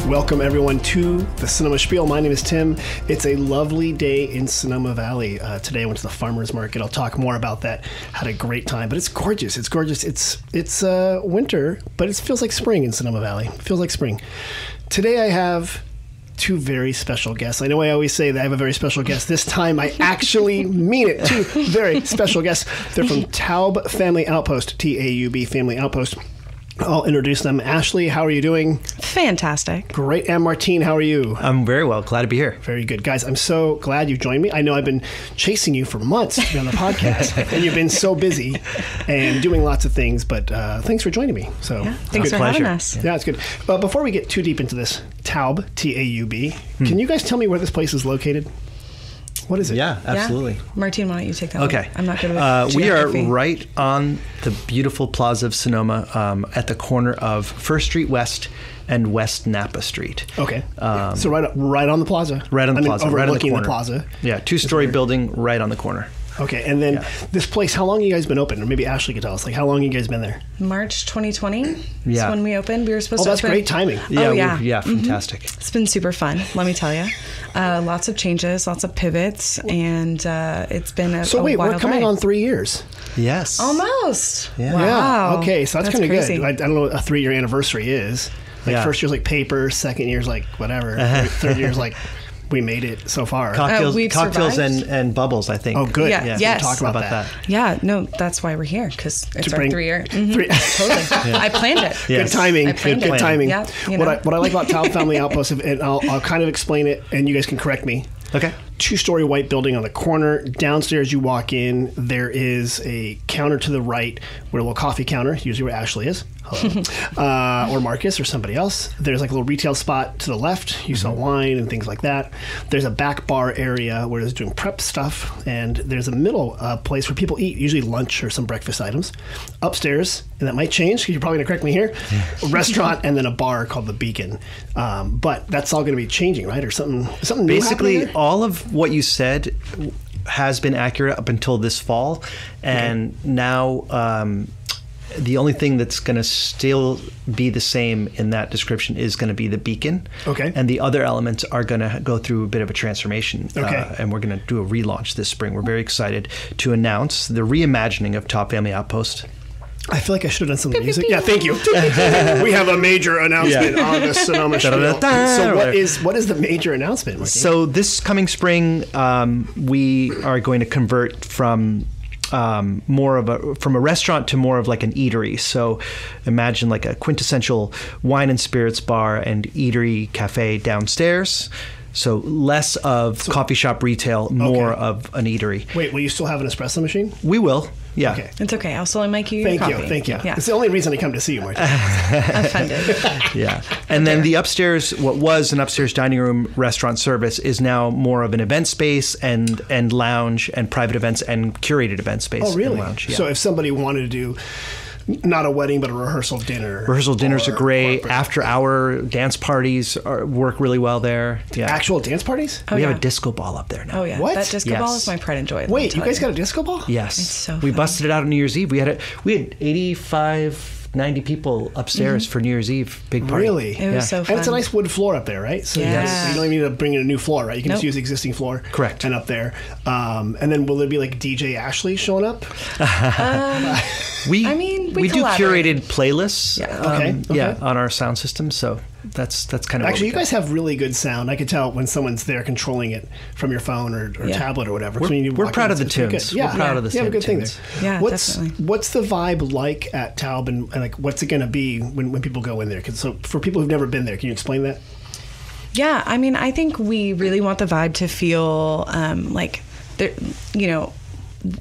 Welcome everyone to the Sonoma Spiel. My name is Tim. It's a lovely day in Sonoma Valley. Today I went to the farmer's market. I'll talk more about that. Had a great time, but it's gorgeous. It's gorgeous. It's winter, but it feels like spring in Sonoma Valley. It feels like spring. Today I have two very special guests. I know I always say that I have a very special guest. This time I actually mean it. Two very special guests. They're from Taub Family Outpost, T-A-U-B Family Outpost. I'll introduce them. Ashley, how are you doing? Fantastic. Great. And Martín, how are you? I'm very well. Glad to be here. Very good. Guys, I'm so glad you joined me. I know I've been chasing you for months to be on the podcast, and you've been so busy and doing lots of things, but thanks for joining me. So thanks for having us. Yeah, it's good. Before we get too deep into this, Taub, T-A-U-B, can you guys tell me where this place is located? What is it? Yeah, absolutely. Yeah. Martín, why don't you take that Okay. one? I'm not good with we are geography. right on the beautiful plaza of Sonoma at the corner of First Street West and West Napa Street. Okay. So right on the plaza. Right on the plaza. Right on the Overlooking corner. the plaza. Yeah, two-story building right on the corner. Okay, and then this place, how long have you guys been open? Or maybe Ashley could tell us, how long have you guys been there? March 2020 is Yeah. when we opened. We were supposed to that's open. great timing. Yeah, fantastic. It's been super fun, let me tell you. Lots of changes, lots of pivots, and it's been a So wait, wild we're coming ride. on 3 years. Yes. Almost. Yeah. Wow. Yeah. Okay, so that's kind of crazy. good. I don't know what a 3-year anniversary is. First year's like paper, second year's like whatever, third year's like we made it so far. Cocktails, we've survived. and bubbles, I think. Oh, good. Yeah. So Yes. talk about that. Yeah, no, that's why we're here, because it's our bring- 3 year. Three- Totally. I planned it. Yeah. Good timing. I planned Good it. timing. Yeah, you What know. I like about Taub Family Outpost, and I'll kind of explain it, and you guys can correct me. Okay. 2-story white building on the corner. Downstairs, you walk in. There is a counter to the right, where a little coffee counter, usually where Ashley is, hello, or Marcus or somebody else. There's like a little retail spot to the left. You sell wine and things like that. There's a back bar area where it's doing prep stuff, and there's a middle place where people eat, usually lunch or some breakfast items. Upstairs, and that might change because you're probably going to correct me here, a restaurant and then a bar called the Beacon. But that's all going to be changing, right? Or something new Basically, happening there? all of what you said has been accurate up until this fall, and now the only thing that's going to still be the same in that description is going to be the Beacon. Okay. And the other elements are going to go through a bit of a transformation. Okay. And we're going to do a relaunch this spring. We're very excited to announce the reimagining of Taub Family Outpost. I feel like I should have done some music. Yeah, thank you. We have a major announcement on the Sonoma Spiel. So what is the major announcement, Martín? So this coming spring, we are going to convert from from a restaurant to more of like an eatery. So imagine like a quintessential wine and spirits bar and eatery cafe downstairs. So less of coffee shop retail, more of an eatery. Wait, will you still have an espresso machine? We will. Yeah. Okay. It's okay. I'll slowly make you your coffee. Thank you. Yeah. It's the only reason I come to see you, Martín. Offended. Yeah. And then the upstairs, what was an upstairs dining room restaurant service is now more of an event space and lounge and private events and curated event space. Oh, really? And lounge. Yeah. So if somebody wanted to do not a wedding, but a rehearsal dinner. Rehearsal dinners or are great. corporate- After-hour dance parties work really well there. Yeah. Actual dance parties? we have yeah. a disco ball up there now. Oh, yeah. What? That disco Yes. ball is my pride and joy. let me Wait, you tell guys got a disco ball? Yes. It's so we fun. busted it out on New Year's Eve. We had 85, 90 people upstairs for New Year's Eve. Big party. Really? It was so fun. And it's a nice wood floor up there, right? So Yeah. you don't even need to bring in a new floor, right? You can just Nope. use the existing floor. Correct. And up there. And then will there be like DJ Ashley showing up? We we do collaborate. curated playlists. Yeah. Yeah, Okay. on our sound system. So that's kind of Actually, you what we guys have really good sound. I could tell when someone's there controlling it from your phone or tablet or whatever. So when you We're walk proud in, of the it's pretty tunes. good. Yeah. We're proud of the You have a good thing tunes. there. Yeah, definitely. What's the vibe like at Taub and like what's it going to be when people go in there? 'Cause so for people who've never been there, can you explain that? Yeah, I mean, I think we really want the vibe to feel like, there,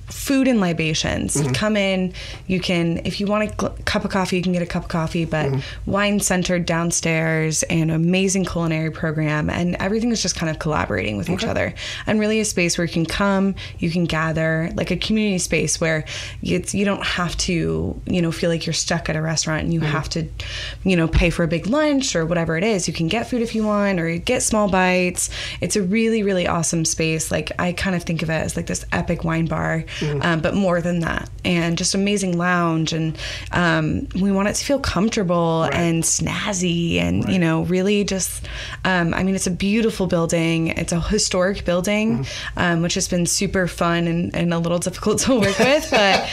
food and libations. Come in, you can, if you want a cup of coffee, you can get a cup of coffee, but wine centered downstairs and amazing culinary program, and everything is just kind of collaborating with each other. And really a space where you can come, you can gather, like a community space where you don't have to, feel like you're stuck at a restaurant and you have to, pay for a big lunch or whatever it is. You can get food if you want, or get small bites. It's a really, really awesome space. Like, I kind of think of it as like this epic wine bar bar, but more than that, and just amazing lounge, and we want it to feel comfortable and snazzy, and you know, really just I mean, it's a beautiful building. It's a historic building, which has been super fun and a little difficult to work with, but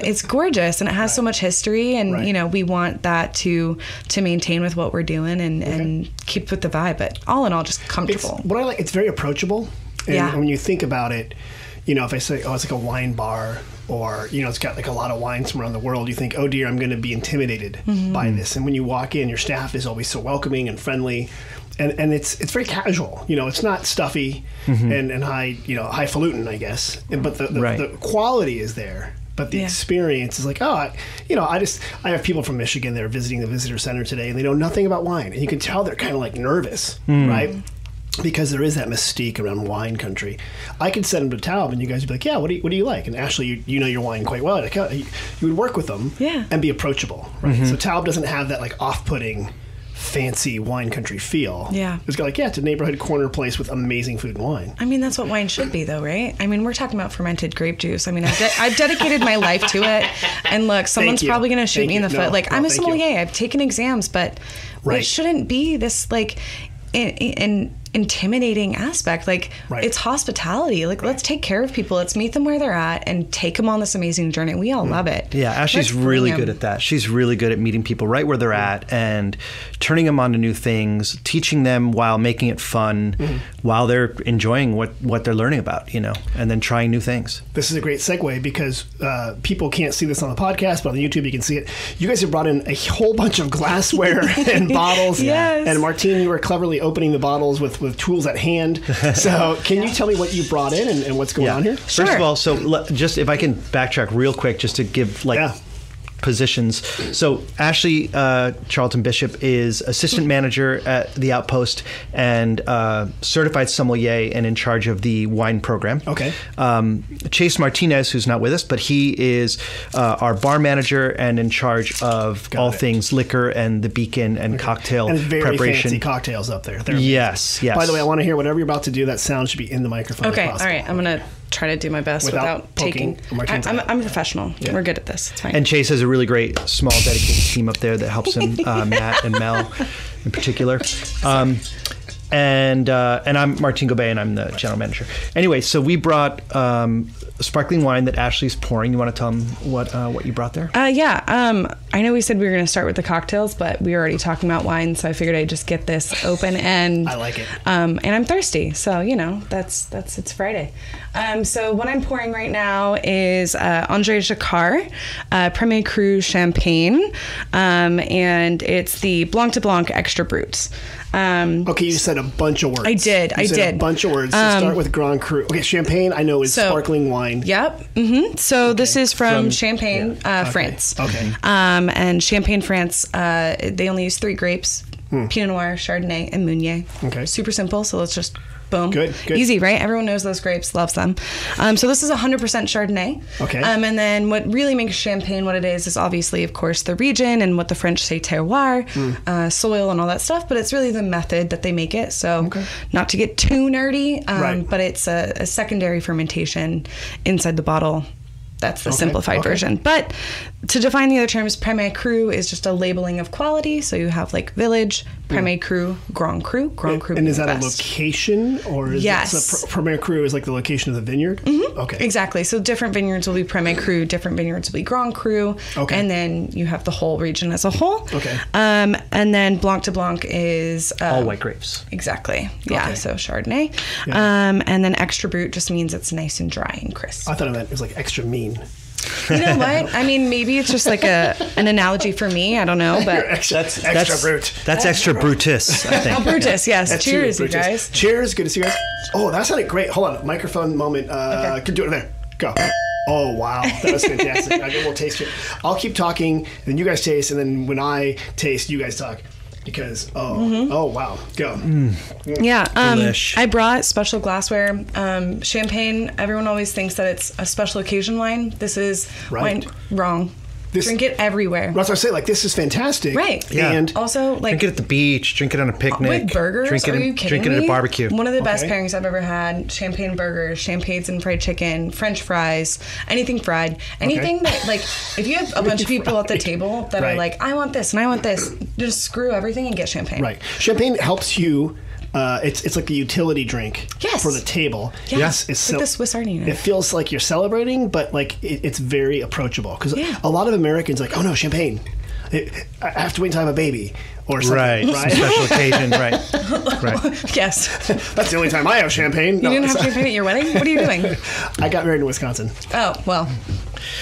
it's gorgeous, and it has so much history, and you know, we want that to maintain with what we're doing, and keep with the vibe, but all in all, just comfortable. It's very approachable. And when you think about it, you know, if I say, oh, it's like a wine bar, or, you know, it's got like a lot of wines from around the world, you think, oh dear, I'm going to be intimidated by this. And when you walk in, your staff is always so welcoming and friendly. And it's very casual. You know, it's not stuffy and highfalutin, I guess. But the quality is there. But the experience is like, I have people from Michigan that are visiting the visitor center today, and they know nothing about wine. And you can tell they're kind of like nervous, right? Because there is that mystique around wine country. I could send them to Taub, and you guys would be like, yeah, what do you like? And Ashley, you know your wine quite well. Like, you would work with them and be approachable, right? So Taub doesn't have that like off-putting, fancy wine country feel. Yeah. It's got like, it's a neighborhood corner place with amazing food and wine. I mean, that's what wine should be, though, right? I mean, we're talking about fermented grape juice. I mean, I've dedicated my life to it. And look, someone's probably going to shoot me in the foot. Like, I'm a sommelier. I've taken exams, but it shouldn't be this, like, an intimidating aspect. Like, it's hospitality. Like, let's take care of people. Let's meet them where they're at and take them on this amazing journey. We all love it. Yeah, Ashley's really good at that. She's really good at meeting people right where they're at and turning them on to new things, teaching them while making it fun, while they're enjoying what they're learning about, you know, and then trying new things. This is a great segue because people can't see this on the podcast, but on YouTube you can see it. You guys have brought in a whole bunch of glassware and bottles. Yes. And Martín, you were cleverly opening the bottles with tools at hand. So can you tell me what you brought in and what's going on here? Sure. First of all, so just if I can backtrack real quick just to give positions. So Ashley Charlton Bishop is assistant manager at the Outpost and certified sommelier and in charge of the wine program. Okay. Chase Martinez, who's not with us, but he is our bar manager and in charge of all things liquor and the Beacon and cocktail and very preparation. Fancy cocktails up there. Yes. By the way, I want to hear whatever you're about to do. That sound should be in the microphone. Okay. All right. I'm going to try to do my best without taking. I'm a professional. Yeah. We're good at this. It's fine. And Chase has a really great small dedicated team up there that helps him, Matt and Mel in particular. And I'm Martín Gobay, and I'm the general manager. Anyway, so we brought sparkling wine that Ashley's pouring. You want to tell them what you brought there? I know we said we were going to start with the cocktails, but we were already talking about wine, so I figured I'd just get this open. And I like it. And I'm thirsty, so you know it's Friday. So what I'm pouring right now is André Jacquard Premier Cru Champagne, and it's the Blanc de Blanc Extra Brut. Okay, you said a bunch of words. I did. A bunch of words. So start with Grand Cru. Okay, Champagne, I know is sparkling wine. Yep. So this is from Champagne, France. Okay. And Champagne, France, they only use 3 grapes, Pinot Noir, Chardonnay, and Meunier. Okay. Super simple, so let's just... Boom. Good. Easy, right? Everyone knows those grapes, loves them. So this is 100% Chardonnay. Okay. And then what really makes Champagne what it is obviously, of course, the region and what the French say terroir, soil and all that stuff. But it's really the method that they make it. So not to get too nerdy, but it's a secondary fermentation inside the bottle. That's the simplified version. But to define the other terms, Premier Cru is just a labeling of quality. So you have like Village, Premier Cru, Grand Cru. Grand Cru. And is that a location, or is it so Premier Cru is like the location of the vineyard? Okay. Exactly. So different vineyards will be Premier Cru, different vineyards will be Grand Cru. Okay. And then you have the whole region as a whole. Okay. And then Blanc de Blanc is all white grapes. Exactly. Yeah. Okay. So Chardonnay. Yeah. And then Extra Brut just means it's nice and dry and crisp. I thought it meant it was like extra mean. You know what? I mean, maybe it's just like an analogy for me. I don't know, but extra brute. That's extra Brutus, I think. Oh, Brutus, yes. That's cheers, Brutus. You guys. Cheers. Good to see you guys. Oh, that sounded great. Hold on. Microphone moment. Can do it there. Go. Oh, wow. That was fantastic. We'll taste it. I'll keep talking, and then you guys taste, and then when I taste, you guys talk. Because, oh, wow. Go. Yeah. Delish. I brought special glassware. Champagne, everyone always thinks that it's a special occasion wine. This is wine. Wrong. Drink it everywhere. That's what I say. Like, this is fantastic. Right. Yeah. And Also, like, drink it at the beach. Drink it on a picnic. with burgers. Drink it, Are you kidding drink it me? at a barbecue. One of the best pairings I've ever had: champagne burgers, champagnes and fried chicken, French fries, anything fried, anything that, like, if you have a bunch of people at the table that are like, I want this and I want this, just screw everything and get champagne. Right. Champagne helps you. It's like a utility drink Yes. for the table. Yes. It's like the Swiss Army knife. It feels like you're celebrating, but like it's very approachable because a lot of Americans are like, oh no, champagne. I have to wait until I have a baby or something. Right. Right. Special occasion. Right. Yes. That's the only time I have champagne. You didn't have champagne at your wedding? What are you doing? I got married in Wisconsin. Oh, well.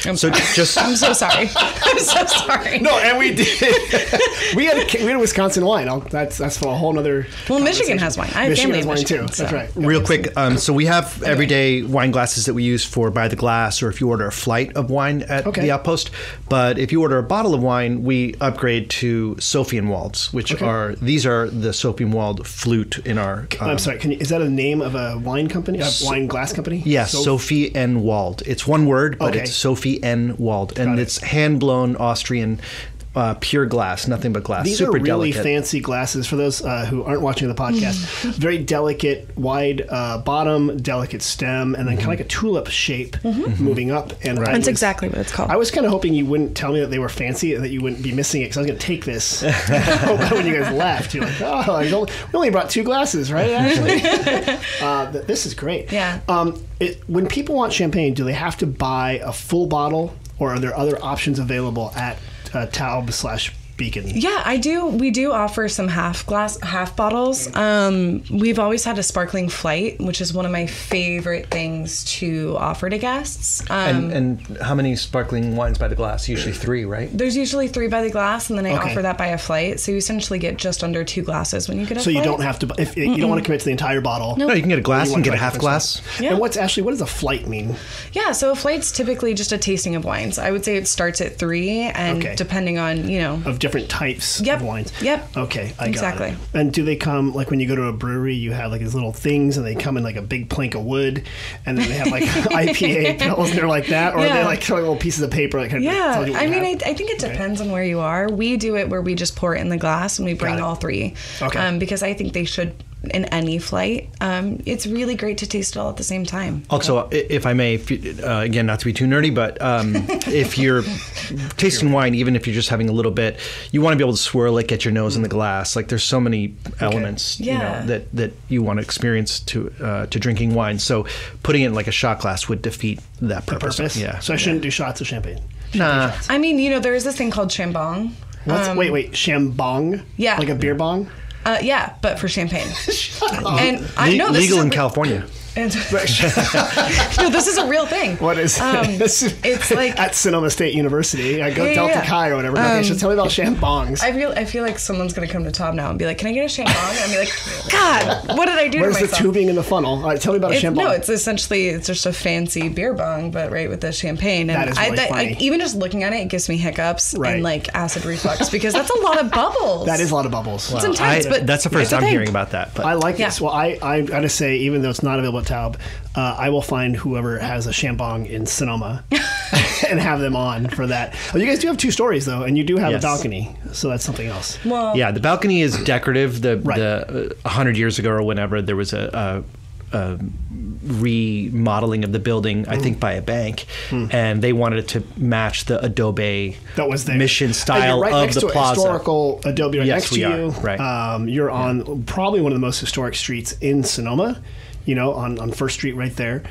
I'm So just I'm so sorry. I'm so sorry. No, and we did. we had a Wisconsin wine. That's for a whole nother. Well, Michigan has wine. I have Michigan family has in wine Michigan, too. so. That's right. real quick. So we have everyday wine glasses that we use for by the glass, or if you order a flight of wine at the Outpost. But if you order a bottle of wine, we upgrade to Sophienwalds, which these are the Sophienwald flute in our. I'm sorry. Is that a name of a wine company? A wine glass company? Yes, Sophie N. Wald. It's one word, but it's Sophie N. Wald, and it's hand blown Austrian. Pure glass, nothing but glass. These Super are really delicate. fancy glasses for those who aren't watching the podcast. Very delicate, wide bottom, delicate stem, and then kind of like a tulip shape moving up. And That's exactly what it's called. I was kind of hoping you wouldn't tell me that they were fancy and that you wouldn't be missing it because I was going to take this when you guys left. You're like, oh, we only brought 2 glasses, right? Actually, this is great. Yeah. When people want champagne, do they have to buy a full bottle, or are there other options available at Taub/Beacon? Yeah, I do. We do offer some half bottles. We've always had a sparkling flight, which is one of my favorite things to offer to guests. And how many sparkling wines by the glass? Usually 3, right? There's usually 3 by the glass, and then I offer that by a flight. So you essentially get just under 2 glasses when you get a So flight. you don't have to, if you don't want to commit to the entire bottle. No, you can get a glass, you can get a try half different glass. stuff. Yeah. And what does a flight mean? Yeah, so a flight's typically just a tasting of wines. I would say it starts at 3, and depending on, Of different types of wines. Yep. Okay, I got Exactly. it. And do they come, like when you go to a brewery, you have like these little things and they come in like a big plank of wood, and then they have like IPA pills and they're like that, or are they like little pieces of paper that kind of tell you what you have? I think it depends on where you are. We do it where we just pour it in the glass and we bring all 3. Okay. Because I think they should in any flight. It's really great to taste it all at the same time. Also, if I may, again, not to be too nerdy, but if you're tasting wine, even if you're just having a little bit, you want to be able to swirl it, get your nose in the glass. Like there's so many elements, that you want to experience to drinking wine. So putting it in like a shot glass would defeat that purpose. Yeah. So I shouldn't do shots of champagne. Nah. I mean, there is this thing called chambong. Wait, shambong? Yeah. Like a beer bong? Yeah, but for champagne. And I know this legal is in California. No, this is a real thing. What is it's like at Sonoma State University. I go Delta Chi or whatever. Okay, so tell me about shambongs. I feel like someone's gonna come to Taub now and be like, "Can I get a shambong?" And be like, "God, what did I do Where's to myself?" the tubing in the funnel? All right, tell me about a shambong. No, it's just a fancy beer bong, but with the champagne. And that is really funny. even just looking at it gives me hiccups and like acid reflux because that's a lot of bubbles. That is a lot of bubbles. It's intense, but that's the first it's I'm hearing about that. But I like this. Well, I gotta say, even though it's not available at Taub, I will find whoever has a shambong in Sonoma and have them on for that. Oh, you guys do have 2 stories though, and you do have a balcony, so that's something else. Well, yeah, the balcony is decorative. The 100 years ago or whenever there was a remodeling of the building, I think by a bank, and they wanted it to match the adobe mission style right of next the to plaza. Historical adobe right Yes, next to we are. you. Right. You're on probably one of the most historic streets in Sonoma. On First Street right there,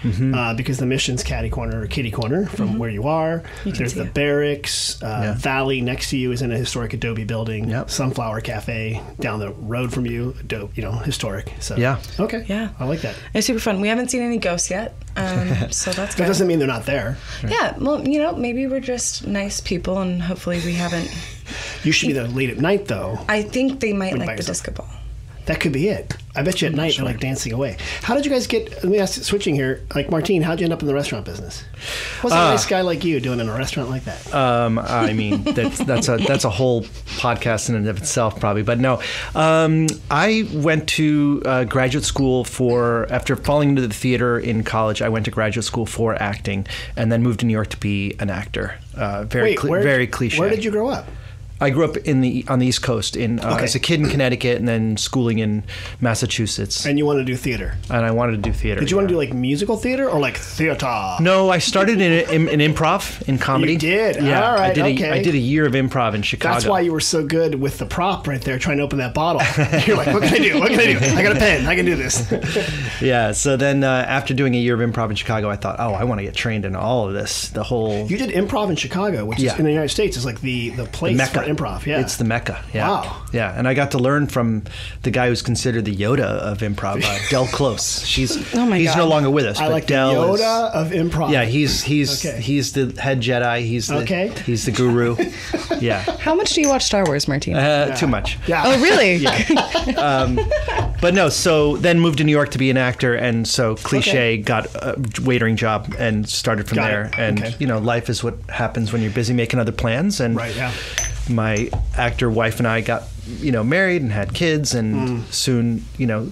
because the Mission's kitty corner from where you are. There's the barracks. Valley next to you is in a historic adobe building. Yep. Sunflower Cafe down the road from you, historic. So okay, I like that. It's super fun. We haven't seen any ghosts yet, so that's good. That doesn't mean they're not there. Right. Yeah, well, maybe we're just nice people, and hopefully we haven't. You should be there late at night, though. I think they might like the disco ball. That could be it. I bet you at night you're like dancing away. How did you guys get, let me ask, switching here, like Martín, how'd you end up in the restaurant business? What's a nice guy like you doing in a restaurant like that? I mean, that's a whole podcast in and of itself probably, but no. I went to graduate school after falling into the theater in college, I went to graduate school for acting and then moved to New York to be an actor. Very cliche. Where did you grow up? I grew up on the East Coast as a kid in Connecticut and then schooling in Massachusetts. And you wanted to do theater? And I wanted to do theater. Did you want to do like musical theater or like theater? No, I started in improv, in comedy. You did? Yeah. All right, I did a year of improv in Chicago. That's why you were so good with the prop right there trying to open that bottle. You're like, what can I do? What can I do? I got a pen. I can do this. Yeah, so then after doing a year of improv in Chicago, I thought, I want to get trained in all of this, the whole... You did improv in Chicago, which is in the United States is like the place for improv. Yeah. It's the Mecca. Yeah. Wow. Yeah, and I got to learn from the guy who's considered the Yoda of improv, Del Close. He's no longer with us. I like Del the Yoda of improv. Yeah, he's the head Jedi. He's the guru. Yeah. How much do you watch Star Wars, Martín? Too much. Yeah. Oh, really? Yeah. But no, so then moved to New York to be an actor, and so cliche got a waitering job and started from there. And life is what happens when you're busy making other plans. And my actor wife and I got married and had kids, and soon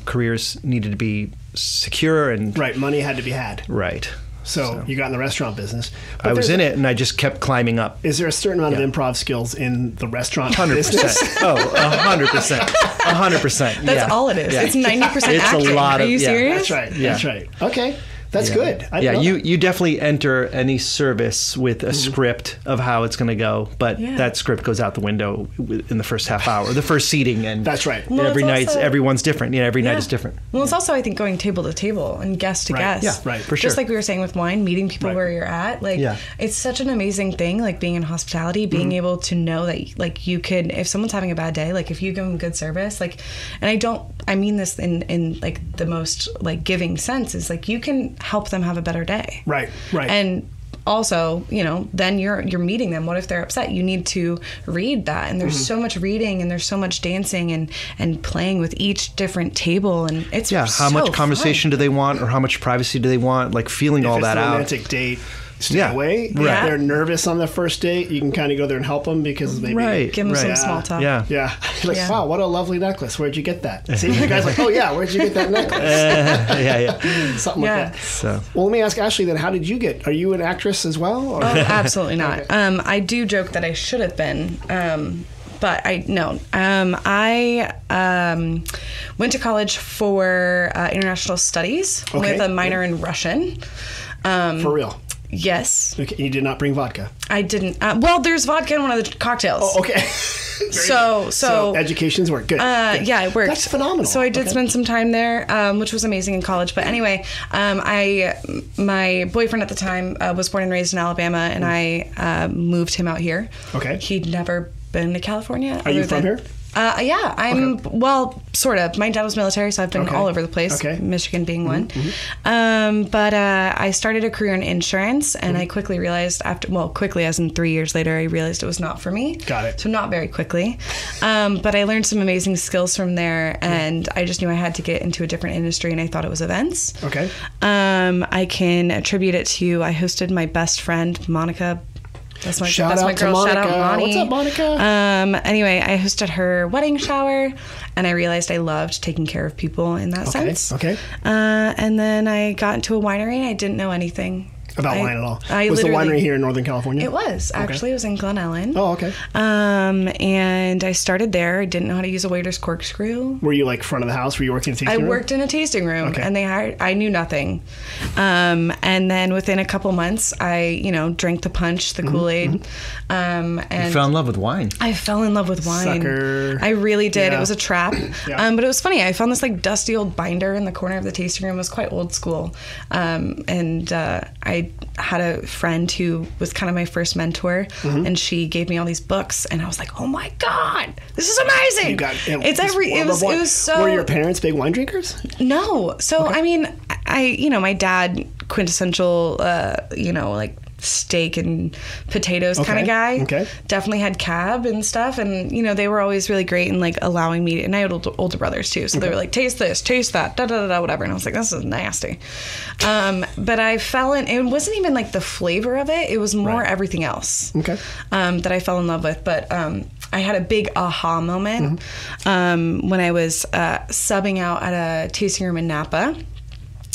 careers needed to be secure and money had to be had. Right. So you got in the restaurant business. But I was in it, and I just kept climbing up. Is there a certain amount of improv skills in the restaurant 100%. business? 100%. 100%. That's all it is. Yeah. It's 90% acting. It's a lot of... Are you serious? That's right. Yeah. That's right. Okay. That's good. You definitely enter any service with a script of how it's going to go, but that script goes out the window in the first half hour, the first seating, and that's right. Well, everyone's different. Every night is different. Well, it's also, I think, going table to table and guest to guest. Yeah, right, for sure. Just like we were saying with wine, meeting people where you're at. It's such an amazing thing, like being in hospitality, being able to know that, like, you could, if someone's having a bad day, like if you give them good service, like, and I mean this in like the most like giving sense, is like you can help them have a better day. Right. And also, then you're meeting them. What if they're upset? You need to read that. And there's so much reading, and there's so much dancing and playing with each different table. And it's how much conversation do they want, or how much privacy do they want? Like feeling all that out. Romantic date. Stay away. If they're nervous on the first date, you can kind of go there and help them because maybe give them some small talk. Yeah. Like, wow, what a lovely necklace. Where'd you get that? See, you guys are like, oh yeah, where'd you get that necklace? Something like that. So, well, let me ask Ashley then. How did you get? Are you an actress as well? Or? Oh, absolutely not. Okay. I do joke that I should have been. But I went to college for international studies with a minor in Russian. For real? Yes. Okay. You did not bring vodka? I didn't. Well, there's vodka in one of the cocktails. Oh, okay. So educations work good. Yeah, it worked. That's phenomenal. So I did spend some time there, which was amazing in college. But anyway, my boyfriend at the time was born and raised in Alabama, and I moved him out here. Okay. He'd never been to California. Are you from here? Yeah, I'm, well, sort of. My dad was military, so I've been all over the place, Michigan being one. But I started a career in insurance, and I quickly realized quickly as in 3 years later, I realized it was not for me. Got it. So not very quickly. But I learned some amazing skills from there, and I just knew I had to get into a different industry, and I thought it was events. Okay. I can attribute it to, I hosted my best friend, Monica. That's my girl. Shout out, Monty. What's up, Monica? Anyway, I hosted her wedding shower, and I realized I loved taking care of people in that sense. Okay. And then I got into a winery, and I didn't know anything about wine at all. Was the winery here in Northern California? It was. Actually, it was in Glen Ellen. Oh, okay. And I started there. I didn't know how to use a waiter's corkscrew. Were you like front of the house? Were you working in a tasting room? I worked in a tasting room, and I knew nothing. And then within a couple months, I, drank the punch, the Kool-Aid. And you fell in love with wine. I fell in love with wine. Sucker. I really did. Yeah. It was a trap. But it was funny. I found this like dusty old binder in the corner of the tasting room. It was quite old school. And I had a friend who was kind of my first mentor, and she gave me all these books, and I was like, oh my God, this is amazing. It was so. Were your parents big wine drinkers? No. So, I mean, my dad, quintessential, like steak and potatoes kind of guy. Okay. Definitely had cab and stuff. And, you know, they were always really great in like allowing me to, and I had older brothers too. So they were like, taste this, taste that, whatever. And I was like, this is nasty. But I fell in, it wasn't even like the flavor of it. It was more everything else that I fell in love with. But I had a big aha moment when I was subbing out at a tasting room in Napa.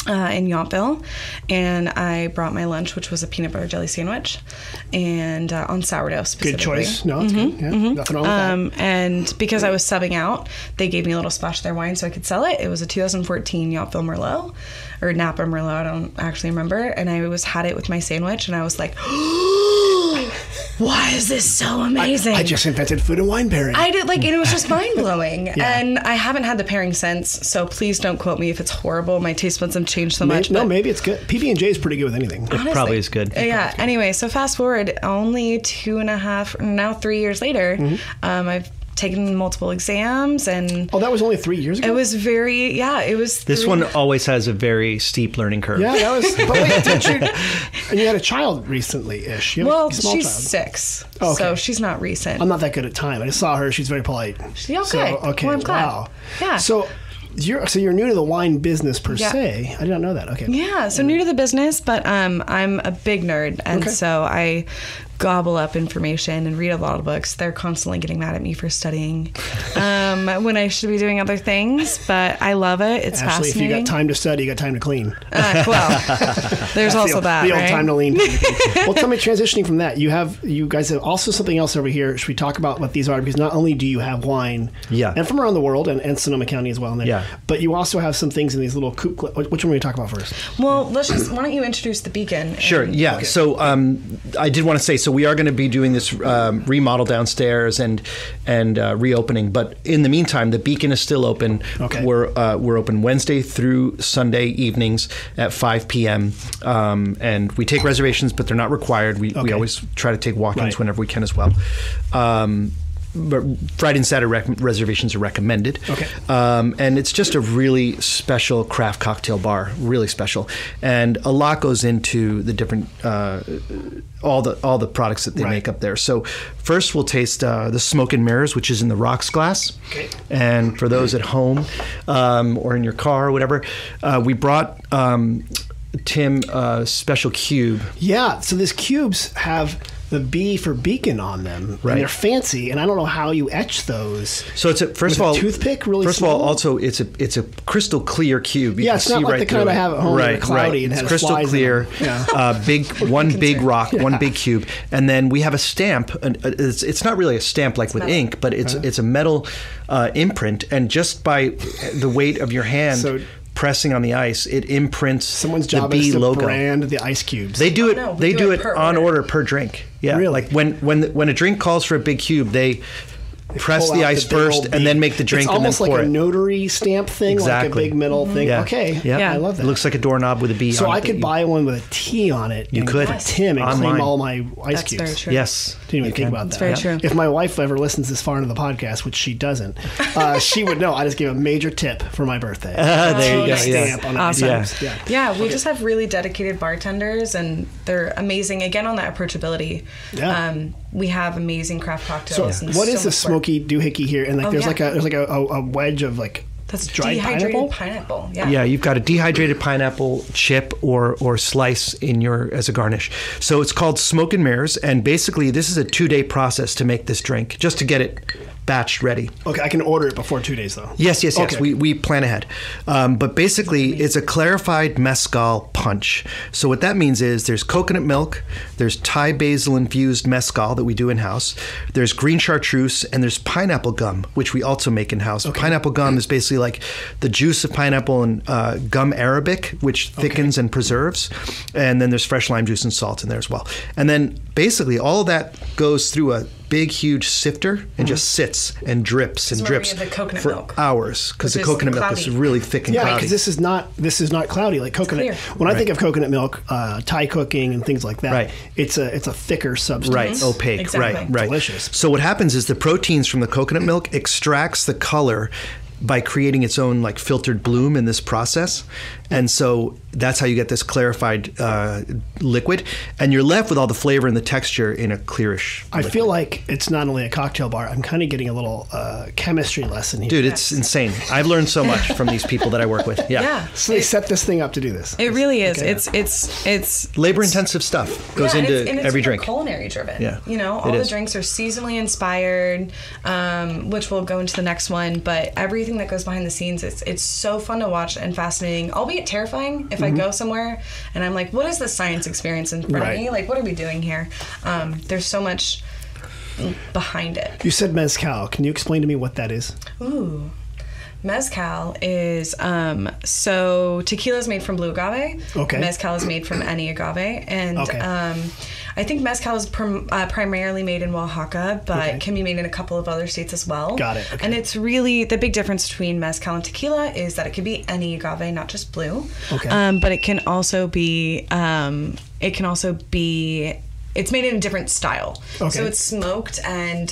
In Yountville, and I brought my lunch, which was a peanut butter jelly sandwich, and on sourdough specifically. Good choice. No, it's good. Yeah, nothing wrong with that. And because I was subbing out, they gave me a little splash of their wine so I could sell it. It was a 2014 Yountville Merlot, or Napa Merlot, I don't actually remember. And I had it with my sandwich, and I was like, why is this so amazing? I just invented food and wine pairing. I did, like, and it was just mind-blowing. And I haven't had the pairing since, so please don't quote me if it's horrible. My taste buds have changed so much. No, maybe it's good. PB&J is pretty good with anything. It probably is good. Yeah. Anyway, so fast forward, only 2.5, now 3 years later, I've taken multiple exams, and that was only 3 years ago. It was very it was. This one always has a very steep learning curve. Yeah, that was. But wait, and you had a child recently-ish. Well, small she's child. 6, Okay. so she's not recent. I'm not that good at time. I just saw her. She's very polite. Okay. So, okay. Well, I'm glad. Wow. Yeah. So you're new to the wine business per se. I did not know that. Okay. Yeah. So new to the business, but I'm a big nerd, and so I gobble up information and read a lot of books. They're constantly getting mad at me for studying when I should be doing other things, but I love it. It's Ashley, fascinating. if you got time to study, you got time to clean. Well, there's also that, the old right? time to lean. Well, tell me, transitioning from that, you guys have also something else over here. Should we talk about what these are? Because not only do you have wine, and from around the world, and Sonoma County as well, but you also have some things in these little coupe. Which one will we talk about first? Well, why don't you introduce the beacon? Sure. Yeah. Okay. So I did want to say, so we are going to be doing this remodel downstairs and reopening, but in the meantime, the beacon is still open. Okay. We're open Wednesday through Sunday evenings at 5 p.m. And we take reservations, but they're not required. We always try to take walk-ins whenever we can as well. But Friday and Saturday reservations are recommended. Okay. And it's just a really special craft cocktail bar, really special. And a lot goes into the different, all the products that they make up there. So first we'll taste the Smoke and Mirrors, which is in the rocks glass. Okay. And for those at home or in your car or whatever, we brought Tim a special cube. Yeah, so these cubes have the B for beacon on them, right? And they're fancy, and I don't know how you etch those. So it's first of all, toothpick, really. First small? of all, also it's a crystal clear cube. You it's can not see like right the kind I have at home, right, cloudy, and it's has crystal flies clear. In them. Yeah. One big rock, one big cube, and then we have a stamp. It's not really a stamp like with ink, but it's a metal imprint, and just by the weight of your hand. Pressing on the ice, it imprints someone's job the B is to logo. Brand the ice cubes. They do it. They do it on order per drink. Yeah, really. Like when a drink calls for a big cube, they press the ice first and then make the drink and then pour it. It's almost like a notary stamp thing, like a big metal thing. Yeah. Okay, yeah. I love that. It looks like a doorknob with a B on it. So I could buy one with a T on it. You could. Tim and claim all my ice cubes. That's very true. Yes. Didn't even think about that. That's very true. If my wife ever listens this far into the podcast, which she doesn't, she would know. I just gave a major tip for my birthday. There you go. Stamp on awesome. Yeah, we just have really dedicated bartenders, and they're amazing. Again, on that approachability. Yeah. We have amazing craft cocktails. So what is the smoky doohickey here? And like there's like a wedge of like that's dried dehydrated pineapple. Yeah, you've got a dehydrated pineapple chip or slice in as a garnish. So it's called Smoke and Mirrors, and basically this is a 2-day process to make this drink, just to get it batched ready. Okay, I can order it before 2 days though. Yes. Okay. We plan ahead. But basically it's a clarified mezcal punch. So what that means is there's coconut milk, there's Thai basil infused mezcal that we do in-house, there's green chartreuse, and there's pineapple gum, which we also make in-house. Okay. Pineapple gum is basically like the juice of pineapple and gum arabic, which thickens and preserves. And then there's fresh lime juice and salt in there as well. And then basically all of that goes through a big, huge sifter and just sits and drips and drips for milk, hours, because the coconut milk is really thick and cloudy. Yeah, because this is not cloudy like coconut. When I think of coconut milk, Thai cooking and things like that, it's a thicker substance. Right, opaque. Exactly. Right. Delicious. So what happens is the proteins from the coconut milk extracts the color by creating its own like filtered bloom in this process. And so that's how you get this clarified liquid, and you're left with all the flavor and the texture in a clearish I feel like it's not only a cocktail bar. I'm kind of getting a little chemistry lesson here. Dude, it's insane. I've learned so much from these people that I work with. Yeah. So they set this thing up to do this. It really is. Okay. It's labor-intensive stuff goes into every drink. Culinary driven. Yeah. You know, all the drinks are seasonally inspired, which we'll go into the next one. But everything that goes behind the scenes, it's so fun to watch and fascinating, albeit terrifying. If I go somewhere and I'm like, what is the science experience in front of me? Like, what are we doing here? There's so much behind it. You said mezcal. Can you explain to me what that is? Ooh. Mezcal is, so tequila is made from blue agave. Okay. Mezcal is made from any agave. And I think mezcal is primarily made in Oaxaca, but can be made in a couple of other states as well. Got it. Okay. And it's really, the big difference between mezcal and tequila is that it can be any agave, not just blue. Okay. But it can also be, it's made in a different style. Okay. So it's smoked, and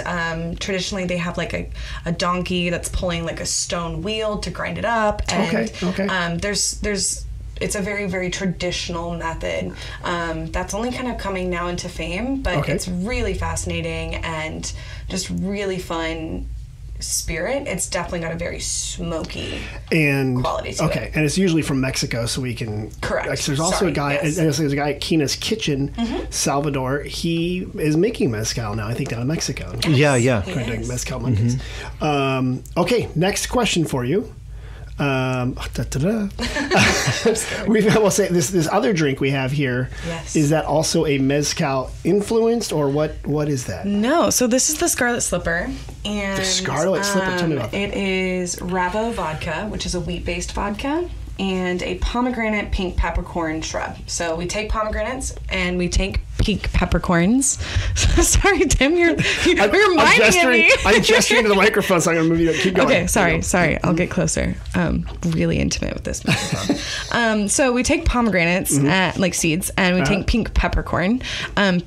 traditionally they have like a donkey that's pulling like a stone wheel to grind it up. And it's a very, very traditional method that's only kind of coming now into fame, but it's really fascinating and just really fun spirit. It's definitely got a very smoky quality to it. And it's usually from Mexico, so we can... Correct. Like, there's also a guy, there's a guy at Kina's Kitchen, Salvador. He is making mezcal now, I think, down in Mexico. Yeah. Doing mezcal monkeys. Okay, next question for you. We'll say this other drink we have here. Is that also a mezcal influenced, or what is that? No, so this is the Scarlet Slipper, and the Scarlet Slipper. Tell me about that. It is Ravo vodka, which is a wheat-based vodka, and a pomegranate pink peppercorn shrub. So we take pomegranates and we take pink peppercorns. Sorry, Tim, you're reminding me. I'm gesturing to the microphone, so I'm going to move you. Keep going. Okay, sorry. I'll get closer. Really intimate with this microphone. So we take pomegranates, like seeds, and we take pink peppercorn.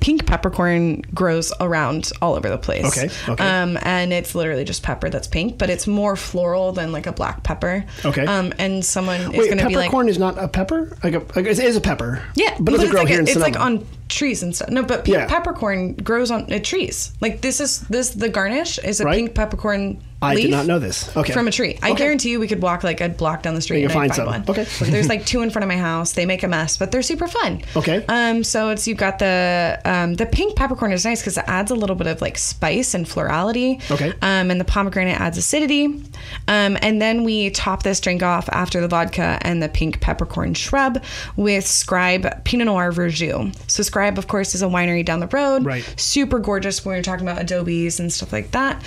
Pink peppercorn grows around all over the place. Okay. And it's literally just pepper that's pink, but it's more floral than like a black pepper. Okay. And someone is going to be like... peppercorn is not a pepper? It is a pepper. Yeah. But it doesn't grow here in Sonoma. It's like on trees and stuff. No, but pink peppercorn grows on trees. Like the garnish is a pink peppercorn leaf. I did not know this. Okay. From a tree. I guarantee you we could walk like a block down the street and find one. Okay. There's like 2 in front of my house. They make a mess, but they're super fun. Okay. So you've got the pink peppercorn is nice because it adds a little bit of like spice and florality. Okay. And the pomegranate adds acidity. And then we top this drink off after the vodka and the pink peppercorn shrub with Scribe Pinot Noir Verjus. So Scribe, of course, is a winery down the road. Right. Super gorgeous when you're talking about adobes and stuff like that.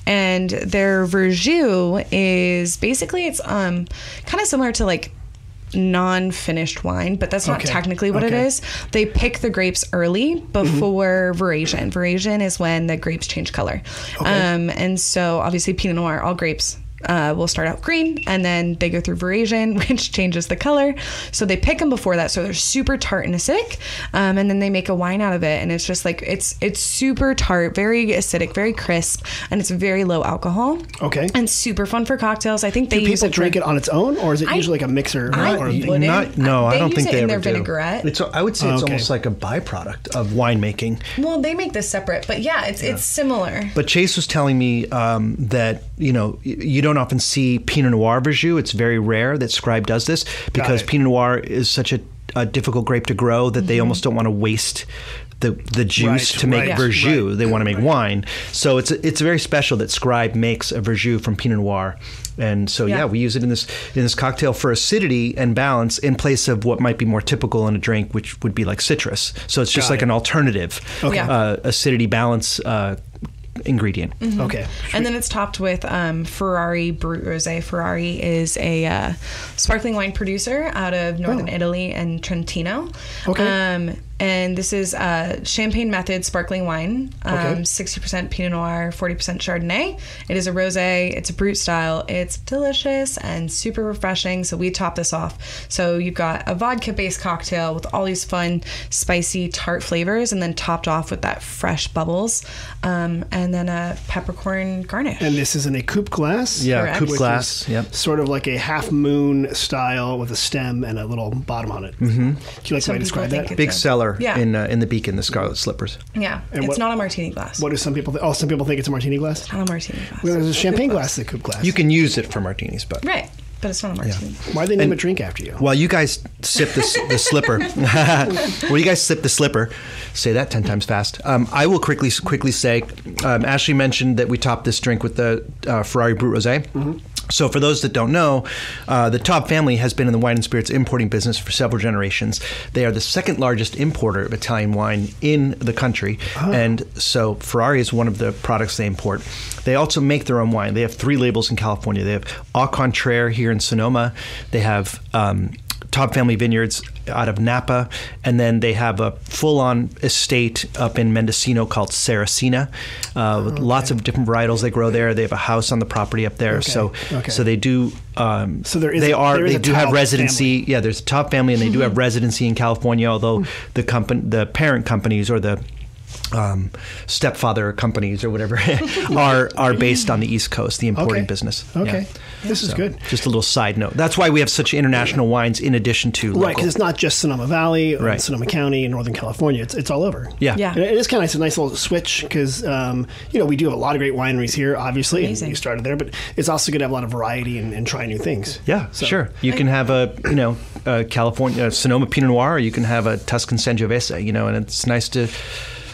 And their Verjus is basically, it's kind of similar to like non-finished wine, but that's not technically what it is. They pick the grapes early before veraison. Veraison is when the grapes change color. And so obviously Pinot Noir, all grapes will start out green, and then they go through veraison, which changes the color. So they pick them before that, so they're super tart and acidic, and then they make a wine out of it, and it's just like it's super tart, very acidic, very crisp, and it's very low alcohol. Okay. And super fun for cocktails. I think they use it. Do people drink it on its own, or is it usually like a mixer? I don't think they ever do. Vinaigrette. I would say it's almost like a byproduct of winemaking. Well, they make this separate, but it's similar. But Chase was telling me that you don't often see Pinot Noir Verjus. It's very rare that Scribe does this because Pinot Noir is such a difficult grape to grow that they almost don't want to waste the juice to make Verjus. Right. They want to make wine. So it's very special that Scribe makes a Verjus from Pinot Noir. And so we use it in this cocktail for acidity and balance in place of what might be more typical in a drink, which would be like citrus. So it's just an alternative acidity balance ingredient. Okay. And then it's topped with Ferrari Brut Rosé. Ferrari is a sparkling wine producer out of northern Italy and Trentino. Okay. And this is Champagne Method sparkling wine, 60% Pinot Noir, 40% Chardonnay. It is a rosé. It's a brut style. It's delicious and super refreshing. So we top this off. So you've got a vodka-based cocktail with all these fun, spicy, tart flavors, and then topped off with that fresh bubbles, and then a peppercorn garnish. And this is in a coupe glass? Yeah, Correct. coupe Which glass. Yep. Sort of like a half moon style with a stem and a little bottom on it. Mm-hmm. Do you like the way I describe that? Big seller Yeah. in the Beacon, the Scarlet Slippers. Yeah, And it's what- not a martini glass. What do some people think? Oh, some people think it's a martini glass? Not a martini glass. Well, there's a champagne glass, the coupe glass. You can use it for martinis, but Right, but it's not a martini. Why they name a drink after you? while you guys sip the slipper, while you guys sip the slipper, say that 10 times fast. I will quickly say, Ashley mentioned that we topped this drink with the Ferrari Brut Rosé. Mm-hmm. So for those that don't know, the Taub family has been in the wine and spirits importing business for several generations. They are the second largest importer of Italian wine in the country. Oh. And so Ferrari is one of the products they import. They also make their own wine. They have 3 labels in California. They have Au Contraire here in Sonoma. They have Taub Family Vineyards out of Napa, and then they have a full-on estate up in Mendocino called Saracena, with lots of different varietals they grow there. They have a house on the property up there, so they do. So there is they do have residency. Family. Yeah, there's a Taub family, and they do have residency in California. Although the parent companies or the stepfather companies or whatever are based on the East Coast, the importing business. Okay. Yeah. This is good. Just a little side note. That's why we have such international wines in addition to local. Right, because it's not just Sonoma Valley or Right. Sonoma County in Northern California. It's all over. Yeah. Yeah. And it is kind of a nice little switch because, we do have a lot of great wineries here, obviously. Amazing. And you started there, but it's also good to have a lot of variety and try new things. Yeah, So- sure. You can have a California Sonoma Pinot Noir, or you can have a Tuscan Sangiovese, and it's nice to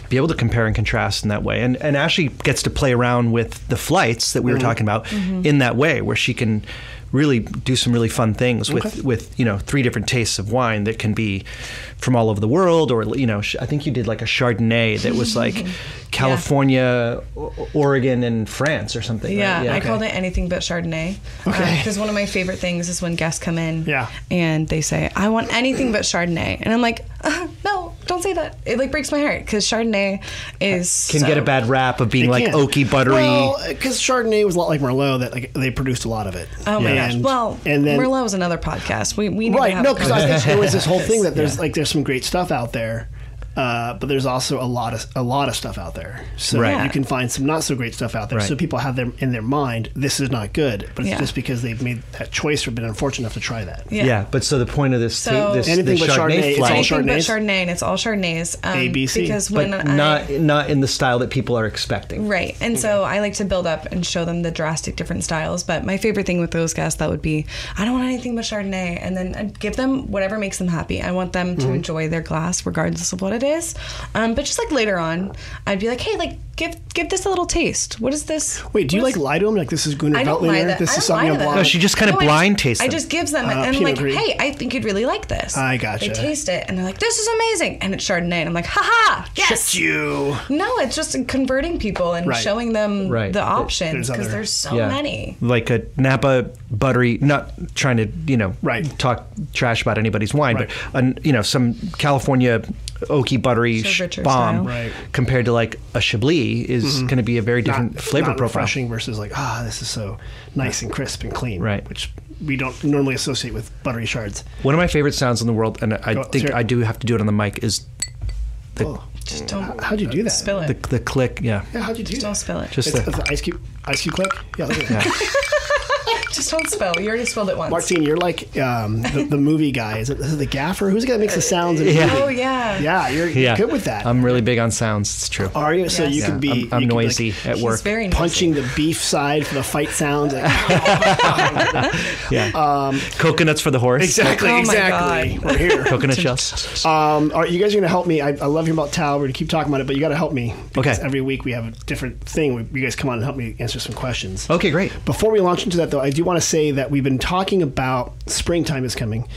be able to compare and contrast in that way. And Ashley gets to play around with the flights that we were talking about in that way, where she can really do some really fun things with 3 different tastes of wine that can be from all over the world, or I think you did like a Chardonnay that was like California, Oregon, and France or something. Yeah, right? I called it anything but Chardonnay. Okay. Because one of my favorite things is when guests come in and they say, I want anything but Chardonnay. And I'm like, no, don't say that. It breaks my heart because Chardonnay can get a bad rap of being like oaky, buttery. Well, because Chardonnay was a lot like Merlot, that they produced a lot of it. Oh my gosh. Well, and then Merlot was another podcast. We need to have because I think there was this whole thing that there's Yeah. there's some great stuff out there. But there's also a lot of stuff out there. So Right. you can find some not so great stuff out there. Right. So people have them in their mind, this is not good. But it's Yeah. just because they've made that choice or been unfortunate enough to try that. Yeah. But so the point of this Anything this but Chardonnay, Chardonnay it's all flight, Anything but Chardonnays? Chardonnay, and it's all Chardonnays. ABC. Because but when not in the style that people are expecting. Right. And so I like to build up and show them the drastic different styles. But my favorite thing with those guests, that would be, I don't want anything but Chardonnay. And then I'd give them whatever makes them happy. I want them to enjoy their glass regardless of what it is. But just like later on, I'd be like, hey, give this a little taste. What is this? Wait, do you lie to them? Like, this is Gunnar I don't lie Veltliner? that. This I is don't lie Sauvignon to them. Blanc? No, she just kind of blind tastes I them. just gives them, and I'm Pinot like, Gris. hey, I think you'd really like this. I gotcha. They taste it, and they're like, this is amazing. And it's Chardonnay. And I'm like, haha, yes. Shit you. No, it's just converting people and Right. showing them Right. the options because other- there's so Yeah. many. Like a Napa buttery, not trying to, Right. talk trash about anybody's wine, Right. but, some California oaky, buttery So richer bomb style. Right. compared to like a Chablis is going to be a very different flavor not profile. refreshing versus this is so nice and crisp and clean. Right. Which we don't normally associate with buttery shards. One of my favorite sounds in the world, and I Go, think sure. I do have to do it on the mic, is the Just don't. How'd you do that? Spill it. the click. Yeah. Yeah, how'd you do Just that? don't spill it. Just It's the, the ice cube click? Yeah, look at that. Just don't spill. You already spilled it once. Martín, you're like the movie guy. Is it the gaffer? Who's the guy that makes the sounds? In Yeah. Oh yeah. Yeah, you're good with that. I'm really big on sounds. It's true. Are you? So Yes. you Yeah, could be. I'm you could be, noisy like, at He's work. very noisy. punching the beef side for the fight sounds. Yeah. Coconuts for the horse. Exactly. Oh my Exactly. God. We're here. Coconut shells. All right, you guys are going to help me. I love hearing about Taub. We're going to keep talking about it, but you got to help me. Because Okay. every week we have a different thing. You guys come on and help me answer some questions. Okay, great. Before we launch into that, though, I do do want to say that we've been talking about springtime is coming,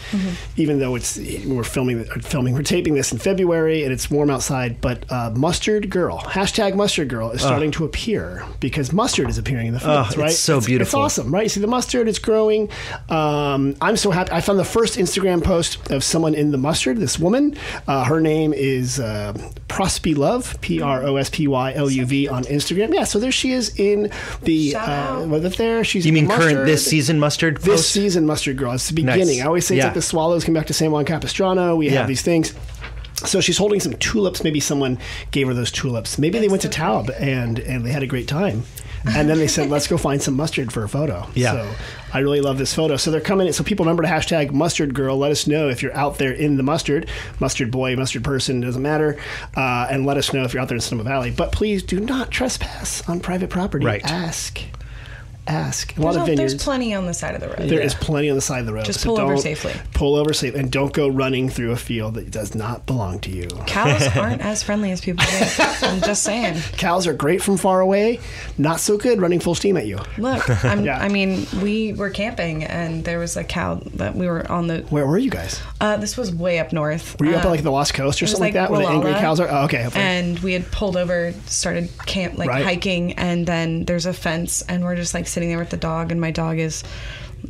even though we're taping this in February and it's warm outside. But Mustard Girl, #MustardGirl is starting to appear because mustard is appearing in the fields, right? It's so beautiful. It's awesome, right? You see the mustard, it's growing. I'm so happy. I found the first Instagram post of someone in the mustard, this woman. Her name is Prospy Love, PROSPYLUV on Instagram. Yeah, so there she is in the there. She's you mean mustard. current this season mustard post? This season Mustard Girl. It's the beginning. Nice. I always say it's like the swallows come back to San Juan Capistrano. We have these things. So she's holding some tulips. Maybe someone gave her those tulips. Maybe they went to Taub and they had a great time. And then they said, let's go find some mustard for a photo. Yeah. So I really love this photo. So they're coming in. So people remember to #MustardGirl. Let us know if you're out there in the mustard boy, mustard person, doesn't matter. And let us know if you're out there in Sonoma Valley. But please do not trespass on private property. Right. Ask. A lot of vineyards. There's plenty on the side of the road. There is plenty on the side of the road. Just pull over safely. Pull over safely. And don't go running through a field that does not belong to you. Cows aren't as friendly as people think. I'm just saying. Cows are great from far away. Not so good running full steam at you. Look, I mean, we were camping and there was a cow that we were on the... Where were you guys? This was way up north. Were you up at like the Lost Coast or something like that? Where the angry cows are? Oh, okay. And we had pulled over, started hiking, and then there's a fence and we're just like sitting there with the dog, and my dog is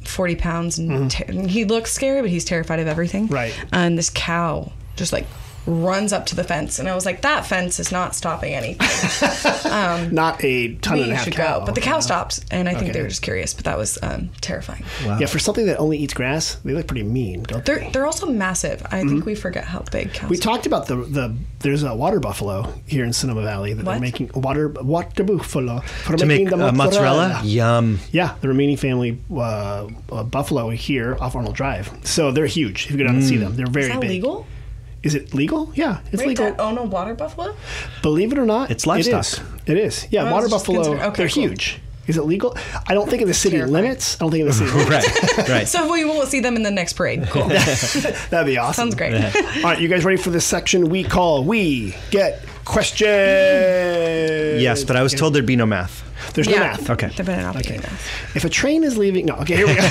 40 pounds and he looks scary, but he's terrified of everything. Right. And this cow just like runs up to the fence, and I was like, that fence is not stopping anything. Not a ton and a half cow. But the cow stopped, and I think they were just curious, but that was terrifying. Wow. Yeah, for something that only eats grass, they look pretty mean, don't they? They're also massive. I think we forget how big cows We are. talked about there's a water buffalo here in Sonoma Valley that they're making water buffalo to make mozzarella. Yum. Yeah, the Romini family buffalo here off Arnold Drive. So they're huge. If you go down and see them, they're very big. Is that legal? Is it legal? Yeah, it's legal. To own a water buffalo? Believe it or not, it's livestock. It is. Yeah, water buffalo. They're huge. Is it legal? I don't think in the city limits. I don't think in the city limits. Right. So we will see them in the next parade. Cool. That'd be awesome. Sounds great. All right, you guys ready for this section we call We Get Questions? Yes, but I was told there'd be no math. There's no math. Okay. There better not be math. If a train is leaving... No, okay, here we go.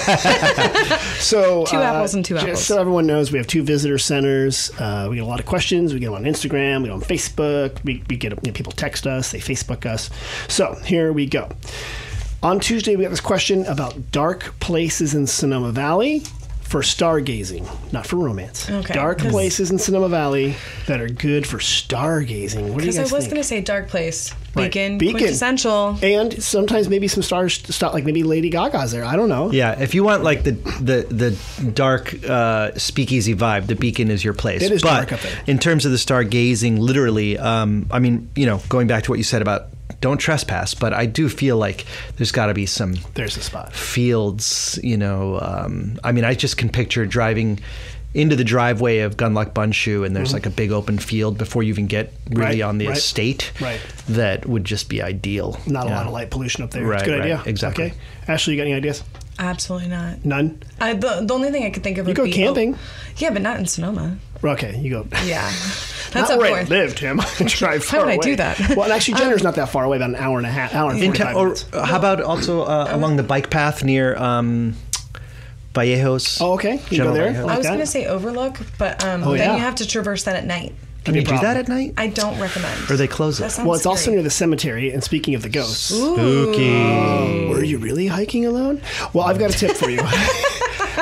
So, two apples and two apples. Just so everyone knows, we have 2 visitor centers. We get a lot of questions. We get them on Instagram. We get them on Facebook. We get people text us. They Facebook us. So here we go. On Tuesday, we got this question about dark places in Sonoma Valley for stargazing, not for romance. Okay, dark places in Sonoma Valley that are good for stargazing. What do you guys think? Because I was going to say dark place. Right. Beacon, quintessential. And sometimes maybe some stars, like maybe Lady Gaga's there. I don't know. Yeah, if you want like the dark speakeasy vibe, the Beacon is your place. It is dark up there. In terms of the stargazing, literally, I mean, going back to what you said about don't trespass, but I do feel like there's got to be some... There's a spot. Fields, I mean, I just can picture driving into the driveway of Gunlock Bunshoe, and there's like a big open field before you even get really on the estate. Right. That would just be ideal. Not a lot of light pollution up there. Right, it's a good idea. Exactly. Okay. Ashley, you got any ideas? Absolutely not. None? The only thing I could think of would be... You go camping. Yeah, but not in Sonoma. Okay, you go. Yeah. That's not where I live, Tim. I drive far away. How would I do that? Well, and actually, Jenner's not that far away, about an hour and 45 minutes. Or how about also along the bike path near Vallejos? Oh, okay. You go there? I was going to say Overlook, but then you have to traverse that at night. Can you do that at night? I don't recommend. Or they close it? Well, it's also near the cemetery. And speaking of the ghosts. Spooky. Were you really hiking alone? Well, I've got a tip for you.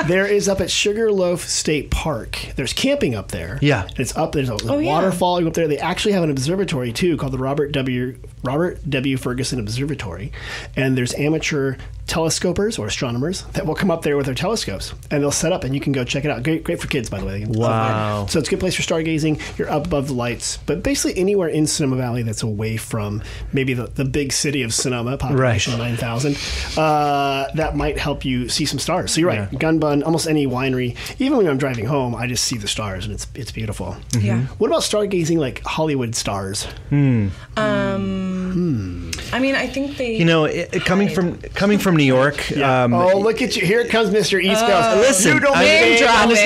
There is up at Sugarloaf State Park. There's camping up there. Yeah. It's up. There's a waterfall. You go up there. They actually have an observatory, too, called the Robert W. Ferguson Observatory. And there's amateur telescopers or astronomers that will come up there with their telescopes. And they'll set up, and you can go check it out. Great for kids, by the way. Wow. So it's a good place for stargazing. You're up above the lights. But basically anywhere in Sonoma Valley that's away from maybe the big city of Sonoma, population 9,000, that might help you see some stars. So you're right. Yeah. Gun Bun, almost any winery. Even when I'm driving home, I just see the stars, and it's beautiful. Mm-hmm. Yeah. What about stargazing like Hollywood stars? I mean, I think they... coming from New York... look at you. Here comes Mr. East Coast. Listen, you don't I'm just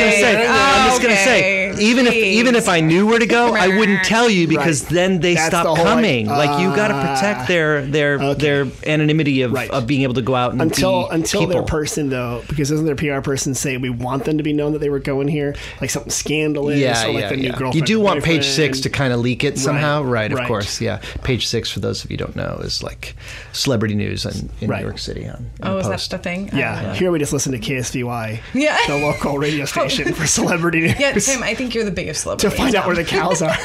going to say, even if I knew where to go, I wouldn't tell you because then they That's stop the whole, coming. Like you got to protect their anonymity of being able to go out and until people. their person though, because doesn't their PR person say we want them to be known that they were going here, like something scandalous, or like the new girlfriend. You do want boyfriend. Page Six to kind of leak it somehow, right? Of Right. course, yeah. Page Six, for those of you who don't know, is like celebrity news in New York City on Oh, the is Post. that the thing? Yeah. Here we just listen to KSVY, Yeah. the local radio station for celebrity news. Yeah, Tim, I think you're the biggest celebrity. To find in out where town. the cows are.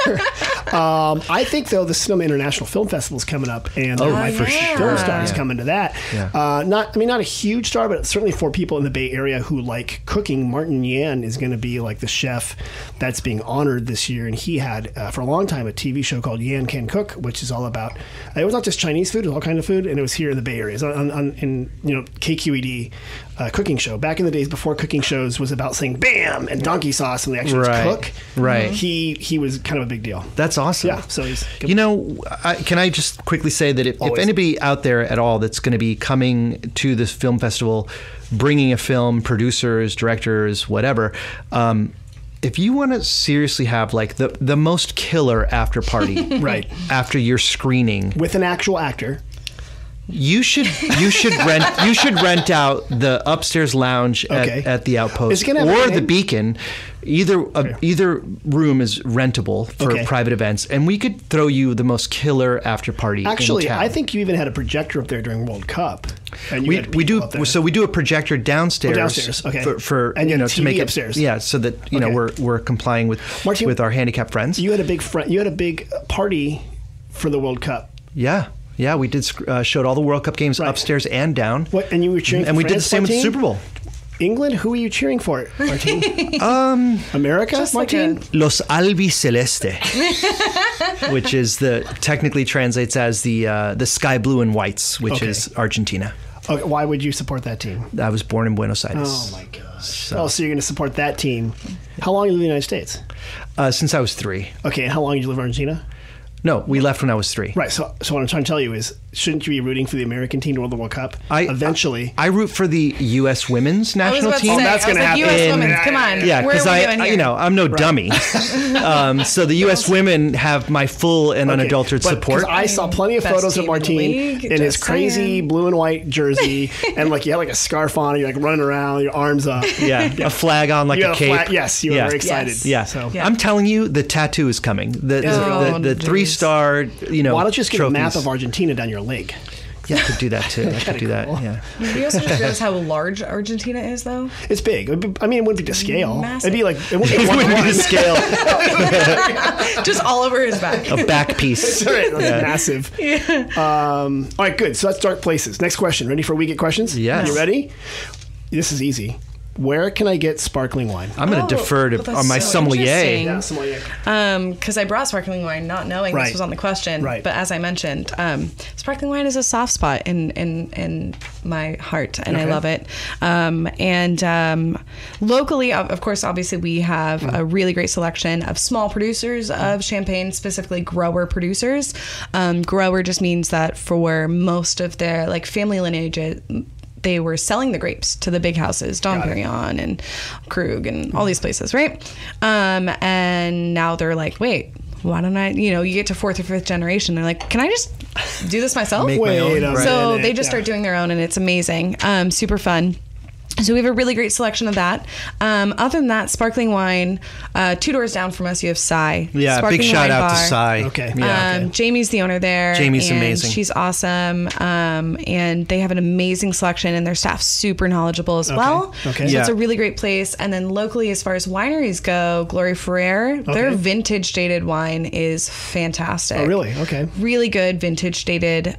I think, though, the Sonoma International Film Festival is coming up, and my first film star is coming to that. Yeah. Not a huge star, but certainly for people in the Bay Area who like cooking. Martin Yan is going to be like the chef that's being honored this year, and he had for a long time a TV show called Yan Can Cook, which is all about. It was not just Chinese food; it was all kind of food, and it was here in the Bay Area. It was in KQED. Cooking show back in the days before cooking shows was about saying bam and donkey sauce and they actually cook. Right. He was kind of a big deal. That's awesome. Yeah. So he's good. Can I just quickly say that if anybody out there at all that's going to be coming to this film festival, bringing a film, producers, directors, whatever, if you want to seriously have like the most killer after party, right after your screening with an actual actor. You should rent out the upstairs lounge at the Outpost or the Beacon. Either room is rentable for private events, and we could throw you the most killer after party. Actually, in town. I think you even had a projector up there during World Cup. And we do. So we do a projector downstairs. Downstairs, okay. For and to TV make it upstairs. Yeah, so that we're complying with Martín, with our handicapped friends. You had a big party for the World Cup. Yeah. Yeah, we did showed all the World Cup games upstairs and down. What? And you were cheering for and we France, did the same with the Super Bowl. England? Who were you cheering for, Martín? America, Martín? Los Albiceleste, which is technically translates as the sky blue and whites, which is Argentina. Okay, why would you support that team? I was born in Buenos Aires. Oh my gosh! So you're going to support that team? How long did you live in the United States? Since I was 3. Okay, and how long did you live in Argentina? No, we left when I was 3. Right. So what I'm trying to tell you is, shouldn't you be rooting for the American team to win the World Cup eventually? I root for the U.S. women's national team. That's going to happen. U.S. women's, come on. Yeah, because I'm no dummy. So the U.S. women have my full and unadulterated support. I saw plenty of photos of Martín in his crazy blue and white jersey, and like you had like a scarf on, and you're like running around, your arms up. Yeah, a flag on like a cape. Yes, you were very excited. Yeah. So I'm telling you, the tattoo is coming. The 3-star, Why don't you just get trophies. a map of Argentina down your leg? Yeah, I could do that too. I could do that. Yeah. We also just realized how large Argentina is, though. It's big. I mean, it wouldn't be to scale. Massive. It'd be like it wouldn't be to scale. Just all over his back. A back piece. That's right. That's massive. Yeah. All right, good. So that's dark places. Next question. Ready for we get questions? Yes. You ready? This is easy. Where can I get sparkling wine? I'm going to defer to my sommelier. Yeah, sommelier. Because I brought sparkling wine, not knowing this was on the question. Right. But as I mentioned, sparkling wine is a soft spot in my heart, and I love it. And locally, of course, obviously, we have a really great selection of small producers of champagne, specifically grower producers. Grower just means that for most of their family lineage, they were selling the grapes to the big houses, Dom Perignon and Krug and all these places, right? And now they're like, wait, why don't I, you get to 4th or 5th generation. They're like, can I just do this myself? Make my own. So they just start doing their own, and it's amazing. Super fun. So we have a really great selection of that. Other than that, sparkling wine, 2 doors down from us, you have Sai. Yeah, sparkling big shout out bar. to Sai. Okay. Yeah, Jamie's the owner there. Jamie's amazing. She's awesome. And they have an amazing selection, and their staff's super knowledgeable as well. Okay. So it's a really great place. And then locally, as far as wineries go, Glory Ferrer, their vintage dated wine is fantastic. Oh, really? Okay. Really good vintage dated,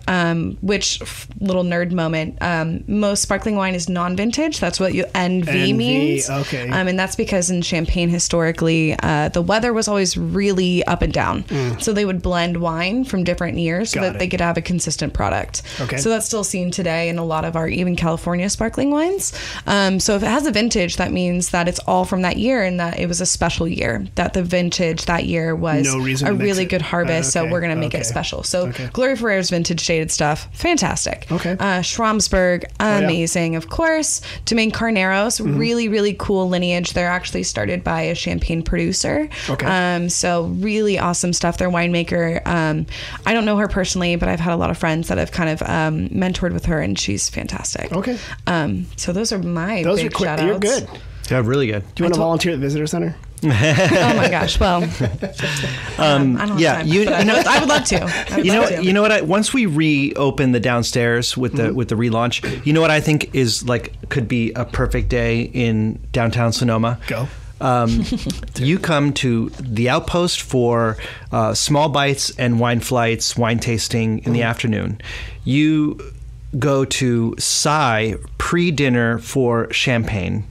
which, little nerd moment, most sparkling wine is non-vintage. That's what NV means. Okay. And that's because in Champagne, historically, the weather was always really up and down. So they would blend wine from different years so that they could have a consistent product. Okay. So that's still seen today in a lot of our even California sparkling wines. So if it has a vintage, that means that it's all from that year and that it was a special year, that the vintage that year was a really good harvest. So we're going to make it special. So Glory Ferrer's vintage dated stuff, fantastic. Okay. Schramsberg, amazing, of course. Domaine Carneros, really, really cool lineage. They're actually started by a champagne producer. Okay. So really awesome stuff. Their winemaker. I don't know her personally, but I've had a lot of friends that have kind of mentored with her, and she's fantastic. Okay. So those are my Those big are quick. shout outs. You're good. Yeah, really good. Do you want to volunteer at the visitor center? Oh my gosh! Well, I don't have time, but I would love to. You know what? Once we reopen the downstairs with the relaunch, you know what I think is like could be a perfect day in downtown Sonoma. Go. You come to the Outpost for small bites and wine flights, wine tasting in the afternoon. You go to Psy pre-dinner for champagne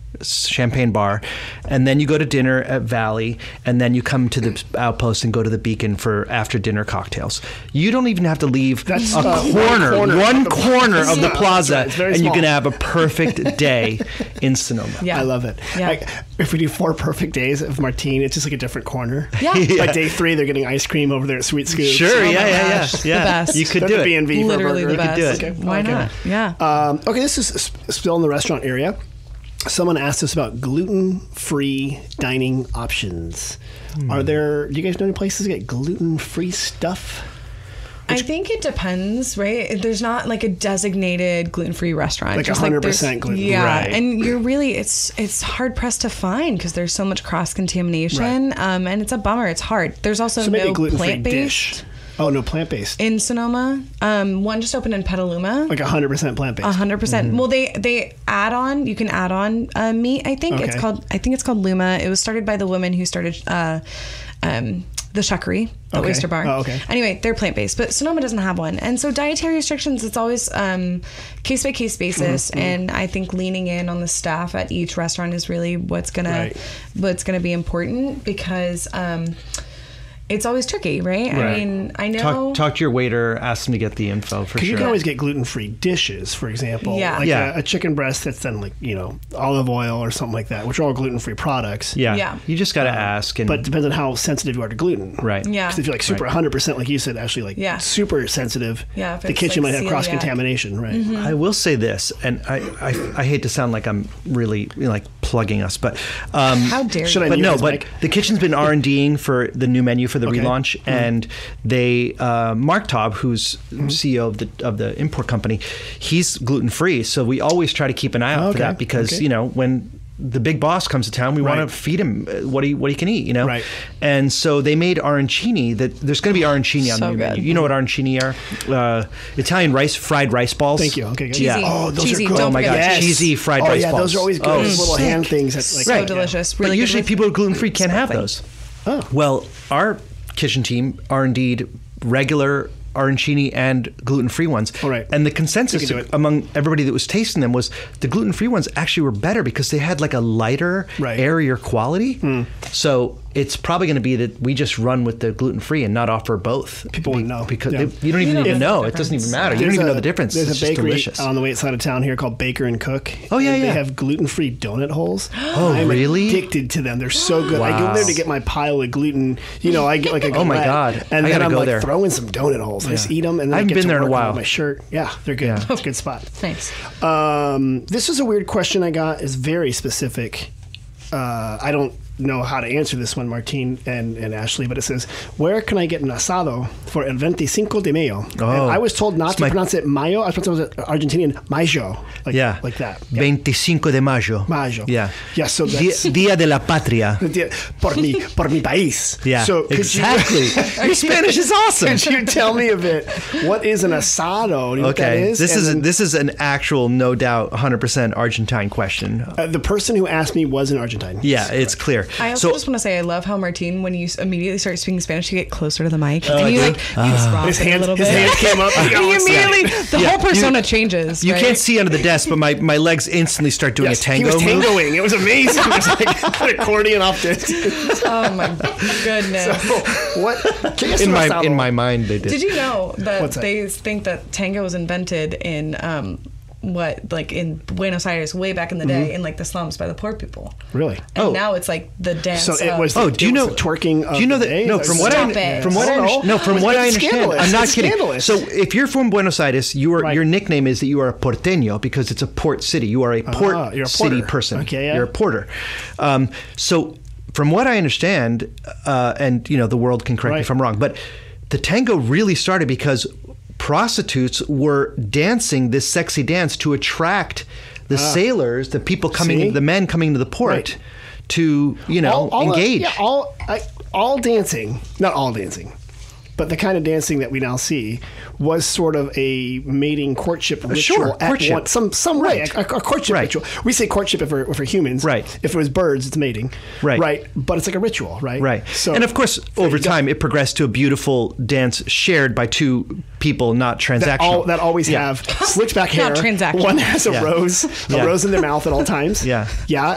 bar, and then you go to dinner at Valley, and then you come to the Outpost and go to the Beacon for after dinner cocktails. You don't even have to leave one corner of the plaza, and small. You can have a perfect day in Sonoma. Yeah. I love it. Yeah. Like, if we do 4 perfect days of Martín, it's just like a different corner. Yeah. By day 3, they're getting ice cream over there at Sweet Scoop. Sure, yeah. The best. You could That's do a it. B&B Literally for a burger. the best. You could do it. Okay. Why not? Yeah. Okay, this is still in the restaurant area. Someone asked us about gluten-free dining options. Do you guys know any places to get gluten-free stuff? I think it depends, right? There's not like a designated gluten-free restaurant. Like Just 100% gluten. Yeah, Right. and you're really, it's hard pressed to find because there's so much cross-contamination, Right. And it's a bummer. It's hard. There's also Maybe no gluten-free plant-based. dish. Oh, no, plant-based. In Sonoma, one just opened in Petaluma. Like 100% plant-based. 100%. Well, they add on. You can add on meat. I think it's Okay. called. I think it's called Luma. It was started by the woman who started the Shuckery, the Okay. oyster bar. Oh, okay. Anyway, they're plant-based, but Sonoma doesn't have one, and so dietary restrictions. It's always case-by-case basis, and I think leaning in on the staff at each restaurant is really what's gonna be important because. It's always tricky, right? I mean, I know. Talk to your waiter. Ask them to get the info for sure. You can always get gluten-free dishes, for example. Yeah. Like Yeah. a chicken breast that's done like, olive oil or something like that, which are all gluten-free products. Yeah. You just got to ask. But it depends on how sensitive you are to gluten. Right. Yeah. Because if you're like super 100%, like you said, actually super sensitive, Yeah, if the it's kitchen like might have celiac. cross-contamination, right? I will say this, and I hate to sound like I'm really like plugging us, but How dare should you? I but mute no, his but mic? the kitchen's been R&Ding for the new menu for the Okay. relaunch, and they Mark Taub, who's CEO of the import company, he's gluten free, so we always try to keep an eye out for that because when the big boss comes to town, we want to feed him what he can eat, Right. And so they made arancini. That there's going to be arancini on the new menu. You know what arancini are? Italian fried rice balls. Thank you. Okay, good. Cheesy. Yeah. Oh, those Cheesy. are good. Don't Oh my forget god, the cheese. cheesy fried rice balls. Those are always good. Oh, Those little sick. hand things. That's like, So delicious. But Really usually good people who are gluten free can't have sparkling. those. Oh. Well, our kitchen team are indeed regular arancini and gluten-free ones. All right. And the consensus You can do it. among everybody that was tasting them was the gluten-free ones actually were better because they had like a lighter, airier quality. So it's probably going to be that we just run with the gluten-free and not offer both. People wouldn't know. Because Yeah. you don't even know know. the It doesn't even difference. matter. You don't even know the difference. There's It's a just bakery delicious. on the way outside of town here called Baker and Cook. Oh, yeah, and yeah. They have gluten-free donut holes. Oh, I'm really? addicted to them. They're so good. I go Wow. there to get my pile of gluten. I get like a Oh, my galette, God. And I then gotta I'm go like there. throwing some donut holes. I just eat them, and then I haven't get been to there in a work on while. My shirt. Yeah, they're good. Yeah. It's a good spot. Thanks. This is a weird question I got. It's very specific. I don't know how to answer this one, Martín and Ashley, but it says, where can I get an asado for el 25 de mayo? Oh. And I was told not It's to pronounce it mayo. I was supposed to pronounce it Argentinian mayo. Like that. Yeah. 25 de mayo. Mayo. Yeah. Yeah, so that's... Día de la Patria. por mi país. Yeah, so exactly. Your Spanish is awesome. Could you tell me a bit? What is an asado? Do you know what that is? This is an actual, no doubt, 100% Argentine question. The person who asked me was an Argentine. Yeah, it's clear. I also just want to say I love how Martín, when you immediately start speaking Spanish, you get closer to the mic and you you just rock His it a hands, little his bit. hands came up. And you immediately, the whole persona changes. You right? can't see under the desk, but my legs instantly start doing a tango he was move. tangoing. It was amazing. It was like an accordion off distance. Oh my goodness. So, what? In my mind, they did. Did you know that What's that? they think that tango was invented in like in Buenos Aires way back in the day in like the slums by the poor people. Really? And now it's like the dance. So it was. Do you know the twerking? Do you know that? No, from what I understand, I'm not kidding. Scandalous. So if you're from Buenos Aires, your nickname is that you are a porteño because it's a port city. You are a port city person. Okay, yeah. You're a porter. So from what I understand, and the world can correct me if I'm wrong, but the tango really started because prostitutes were dancing this sexy dance to attract the sailors, the people coming, the men coming to the port, to engage. All dancing, not all dancing, but the kind of dancing that we now see was sort of a mating courtship ritual. Courtship. Some way, a courtship ritual. We say courtship if we're humans. Right. If it was birds, it's mating. Right. But it's like a ritual, right? Right. So, and of course, over time, it progressed to a beautiful dance shared by two people, not transactional. That always have slicked back hair. Not transactional. One has a rose in their mouth at all times. Yeah.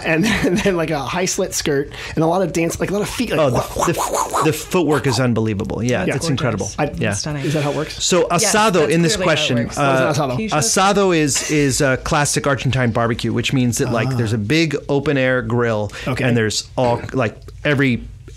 And then like a high slit skirt and a lot of dance, like a lot of feet. Like, the footwork is unbelievable. Yeah, it's incredible. Stunning. Is that how it works? So asado in this question, asado? Asado is a classic Argentine barbecue, which means that like there's a big open air grill, and there's all like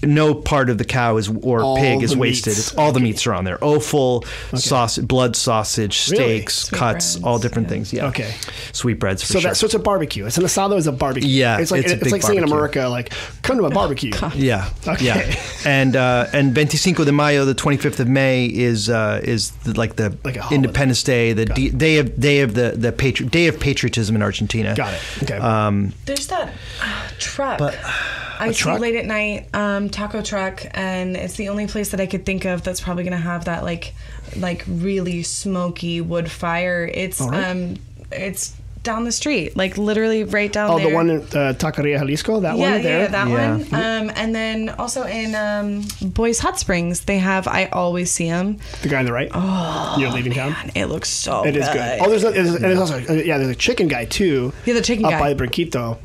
no part of the cow or pig is wasted. It's all the meats are on there. Offal, sausage, blood sausage, steaks, cuts, breads, all different things. Yeah. Okay. Sweetbreads for sure. So it's a barbecue. It's an asado is a barbecue. Yeah. It's like a big like saying in barbecue. America, like, come to a barbecue. Yeah. Okay. Yeah. And 25 de Mayo, the 25th of May, is like the Independence Day, the day of patriotism in Argentina. Got it. Okay. There's that truck. I see late at night, taco truck, and it's the only place that I could think of that's probably going to have that like really smoky wood fire. It's it's down the street, like literally right down there. Oh, the one in Taqueria Jalisco, that one there? Yeah, that one. And then also in Boys Hot Springs, they have, I always see them. The guy on the right? Oh, you're leaving town? It looks so good. It is good. Oh, there's also, there's a chicken guy too. Yeah, the chicken guy. Up by Brinquito.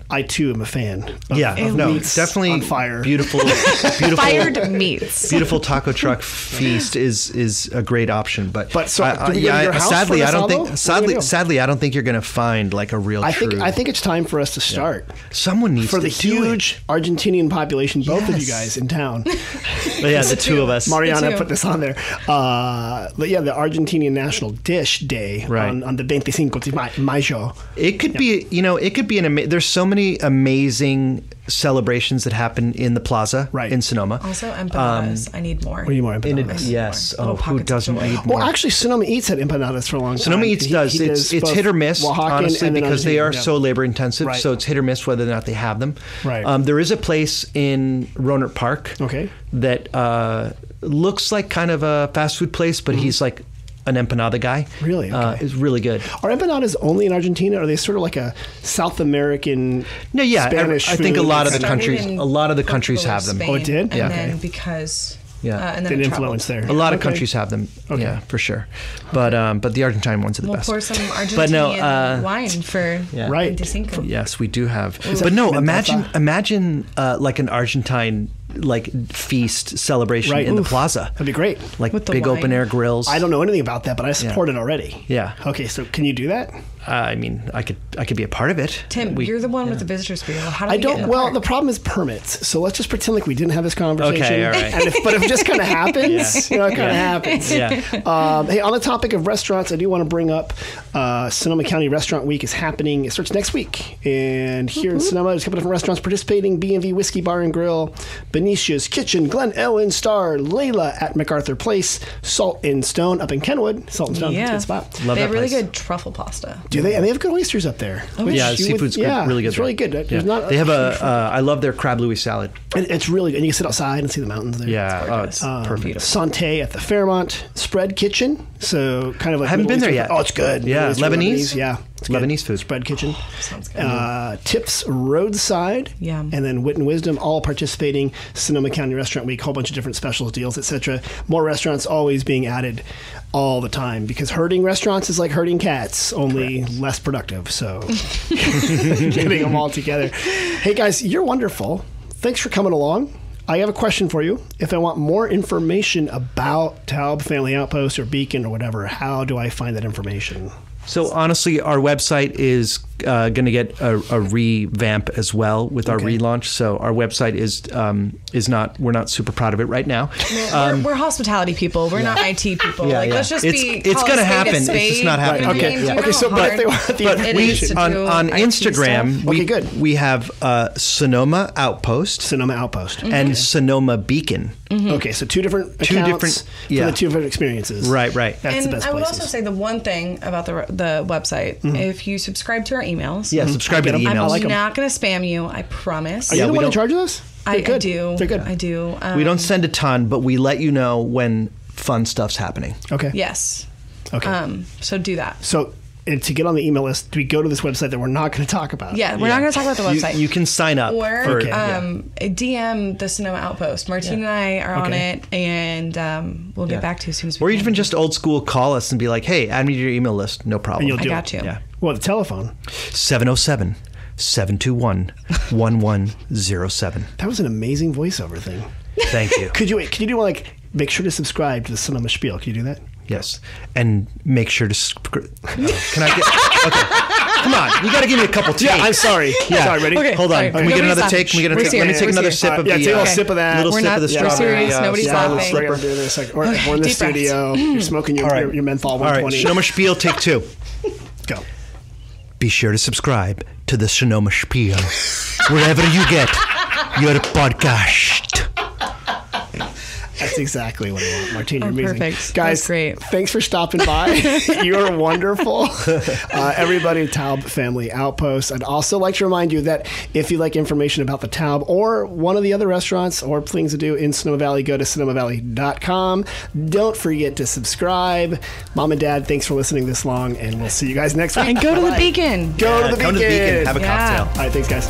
I too am a fan. Meats definitely on fire. Beautiful Fired meats. Beautiful taco truck feast is a great option, but so do we go to your house sadly for I don't asado? think sadly I don't think you're going to find like a real. I think it's time for us to start. Someone needs for to the huge Argentinian population, both of you guys in town. The two of us. Mariana put this on there. But the Argentinian national dish day on the 25 de Mayo. It could be, it could be there's so many amazing celebrations that happen in the plaza in Sonoma. Also empanadas. I need more. We need more empanadas. Yes. Oh, who doesn't need more? Well, actually, Sonoma Eats had empanadas for a long time. Sonoma Eats does. It's hit or miss, honestly, because they are so labor intensive. Right. So it's hit or miss whether or not they have them. Right. There is a place in Rohnert Park that looks like kind of a fast food place, but he's like an empanada guy. Really? Okay. It's really good. Are empanadas only in Argentina? Or are they sort of like a South American Spanish I think food? a lot of the countries have them. Oh, it did? And then because and then an influence there. A lot of countries have them. Okay. Yeah, for sure. But the Argentine ones are the best. We'll pour some Argentinian wine for 25. Yes, we do have. But no, imagine like an Argentine feast celebration in the plaza. That'd be great. Like big open air grills. I don't know anything about that, but I support it already. Yeah. Okay, so can you do that? I mean, I could be a part of it. Tim, you're the one with the visitors bureau. How do we get in the park? The problem is permits. So let's just pretend like we didn't have this conversation. Okay, all right. But if it just kind of happens, it kind of happens. Yeah. Hey, on the topic of restaurants, I do want to bring up Sonoma County Restaurant Week is happening. It starts next week. And here in Sonoma, there's a couple different restaurants participating. B&V Whiskey Bar and Grill, Benicia's Kitchen, Glen Ellen Star, Layla at MacArthur Place, Salt and Stone up in Kenwood. Salt and Stone, that's a good spot. Love they that have really place. good truffle pasta. Do they? And they have good oysters up there. Yeah, seafood's really good. It's really good. There's not they have I love their crab Louis salad. It's really good. And you can sit outside and see the mountains there. Yeah, it's perfect. Santé at the Fairmont Spread Kitchen. So kind of like I haven't been there yet. Oh, it's good. Yeah, Lebanese. Yeah, it's Lebanese food. Spread Kitchen. Sounds good. Tips Roadside. Yeah. And then Wit and Wisdom, all participating. Sonoma County Restaurant Week, whole bunch of different specials, deals, etc. More restaurants always being added all the time because herding restaurants is like herding cats, only less productive. So getting them all together. Hey guys, you're wonderful. Thanks for coming along. I have a question for you. If I want more information about Taub Family Outpost or Beacon or whatever, how do I find that information? So honestly, our website is going to get a revamp as well with our relaunch. So our website is not, we're not super proud of it right now. We're hospitality people. We're not IT people. Let's just it's going to happen. It's just not happening. Right. Okay. So, but they want the information. On Instagram, we have Sonoma Outpost, and Sonoma Beacon. Okay, so two different accounts for the two different experiences. Right. That's the best I would places. also say the one thing about the website, if you subscribe to our emails, subscribe to the emails. I'm not going to spam you. I promise. Are you the one in charge of this? I do. They're good. I do. We don't send a ton, but we let you know when fun stuff's happening. Okay. Yes. Okay. So do that. So. And to get on the email list, do we go to this website that we're not going to talk about? Yeah, we're not going to talk about the website. You can sign up. Or DM the Sonoma Outpost. Martín and I are on it, and we'll get back to you as soon as we can. Or even just old school, call us and be like, hey, add me to your email list. No problem. And you'll do I got you. Yeah. Well, the telephone. 707-721-1107. That was an amazing voiceover thing. Thank you. Could you do like, make sure to subscribe to the Sonoma Spiel? Can you do that? Yes. And make sure to... Can I get... Okay. Come on. You got to give me a couple takes. Yeah, I'm sorry. Yeah. Sorry, ready? Okay, Hold on. Can we get another take? Can we get a take? Let me take another sip of the... Yeah, take a little sip of that. Little sip of the strawberry. We're serious. Nobody's laughing. We're in the studio. You're smoking your menthol 120. All right. Sonoma Spiel, take 2. Go. Be sure to subscribe to the Sonoma Spiel wherever you get your podcast. That's exactly what I want. Martín, you're amazing. Perfect. Guys, that's great. Thanks for stopping by. You're wonderful. Everybody at Taub Family Outpost. I'd also like to remind you that if you like information about the Taub or one of the other restaurants or things to do in Sonoma Valley, go to sonomavalley.com. Don't forget to subscribe. Mom and Dad, thanks for listening this long, and we'll see you guys next week. And go to the Beacon. Go to the Beacon. Have a cocktail. All right, thanks, guys.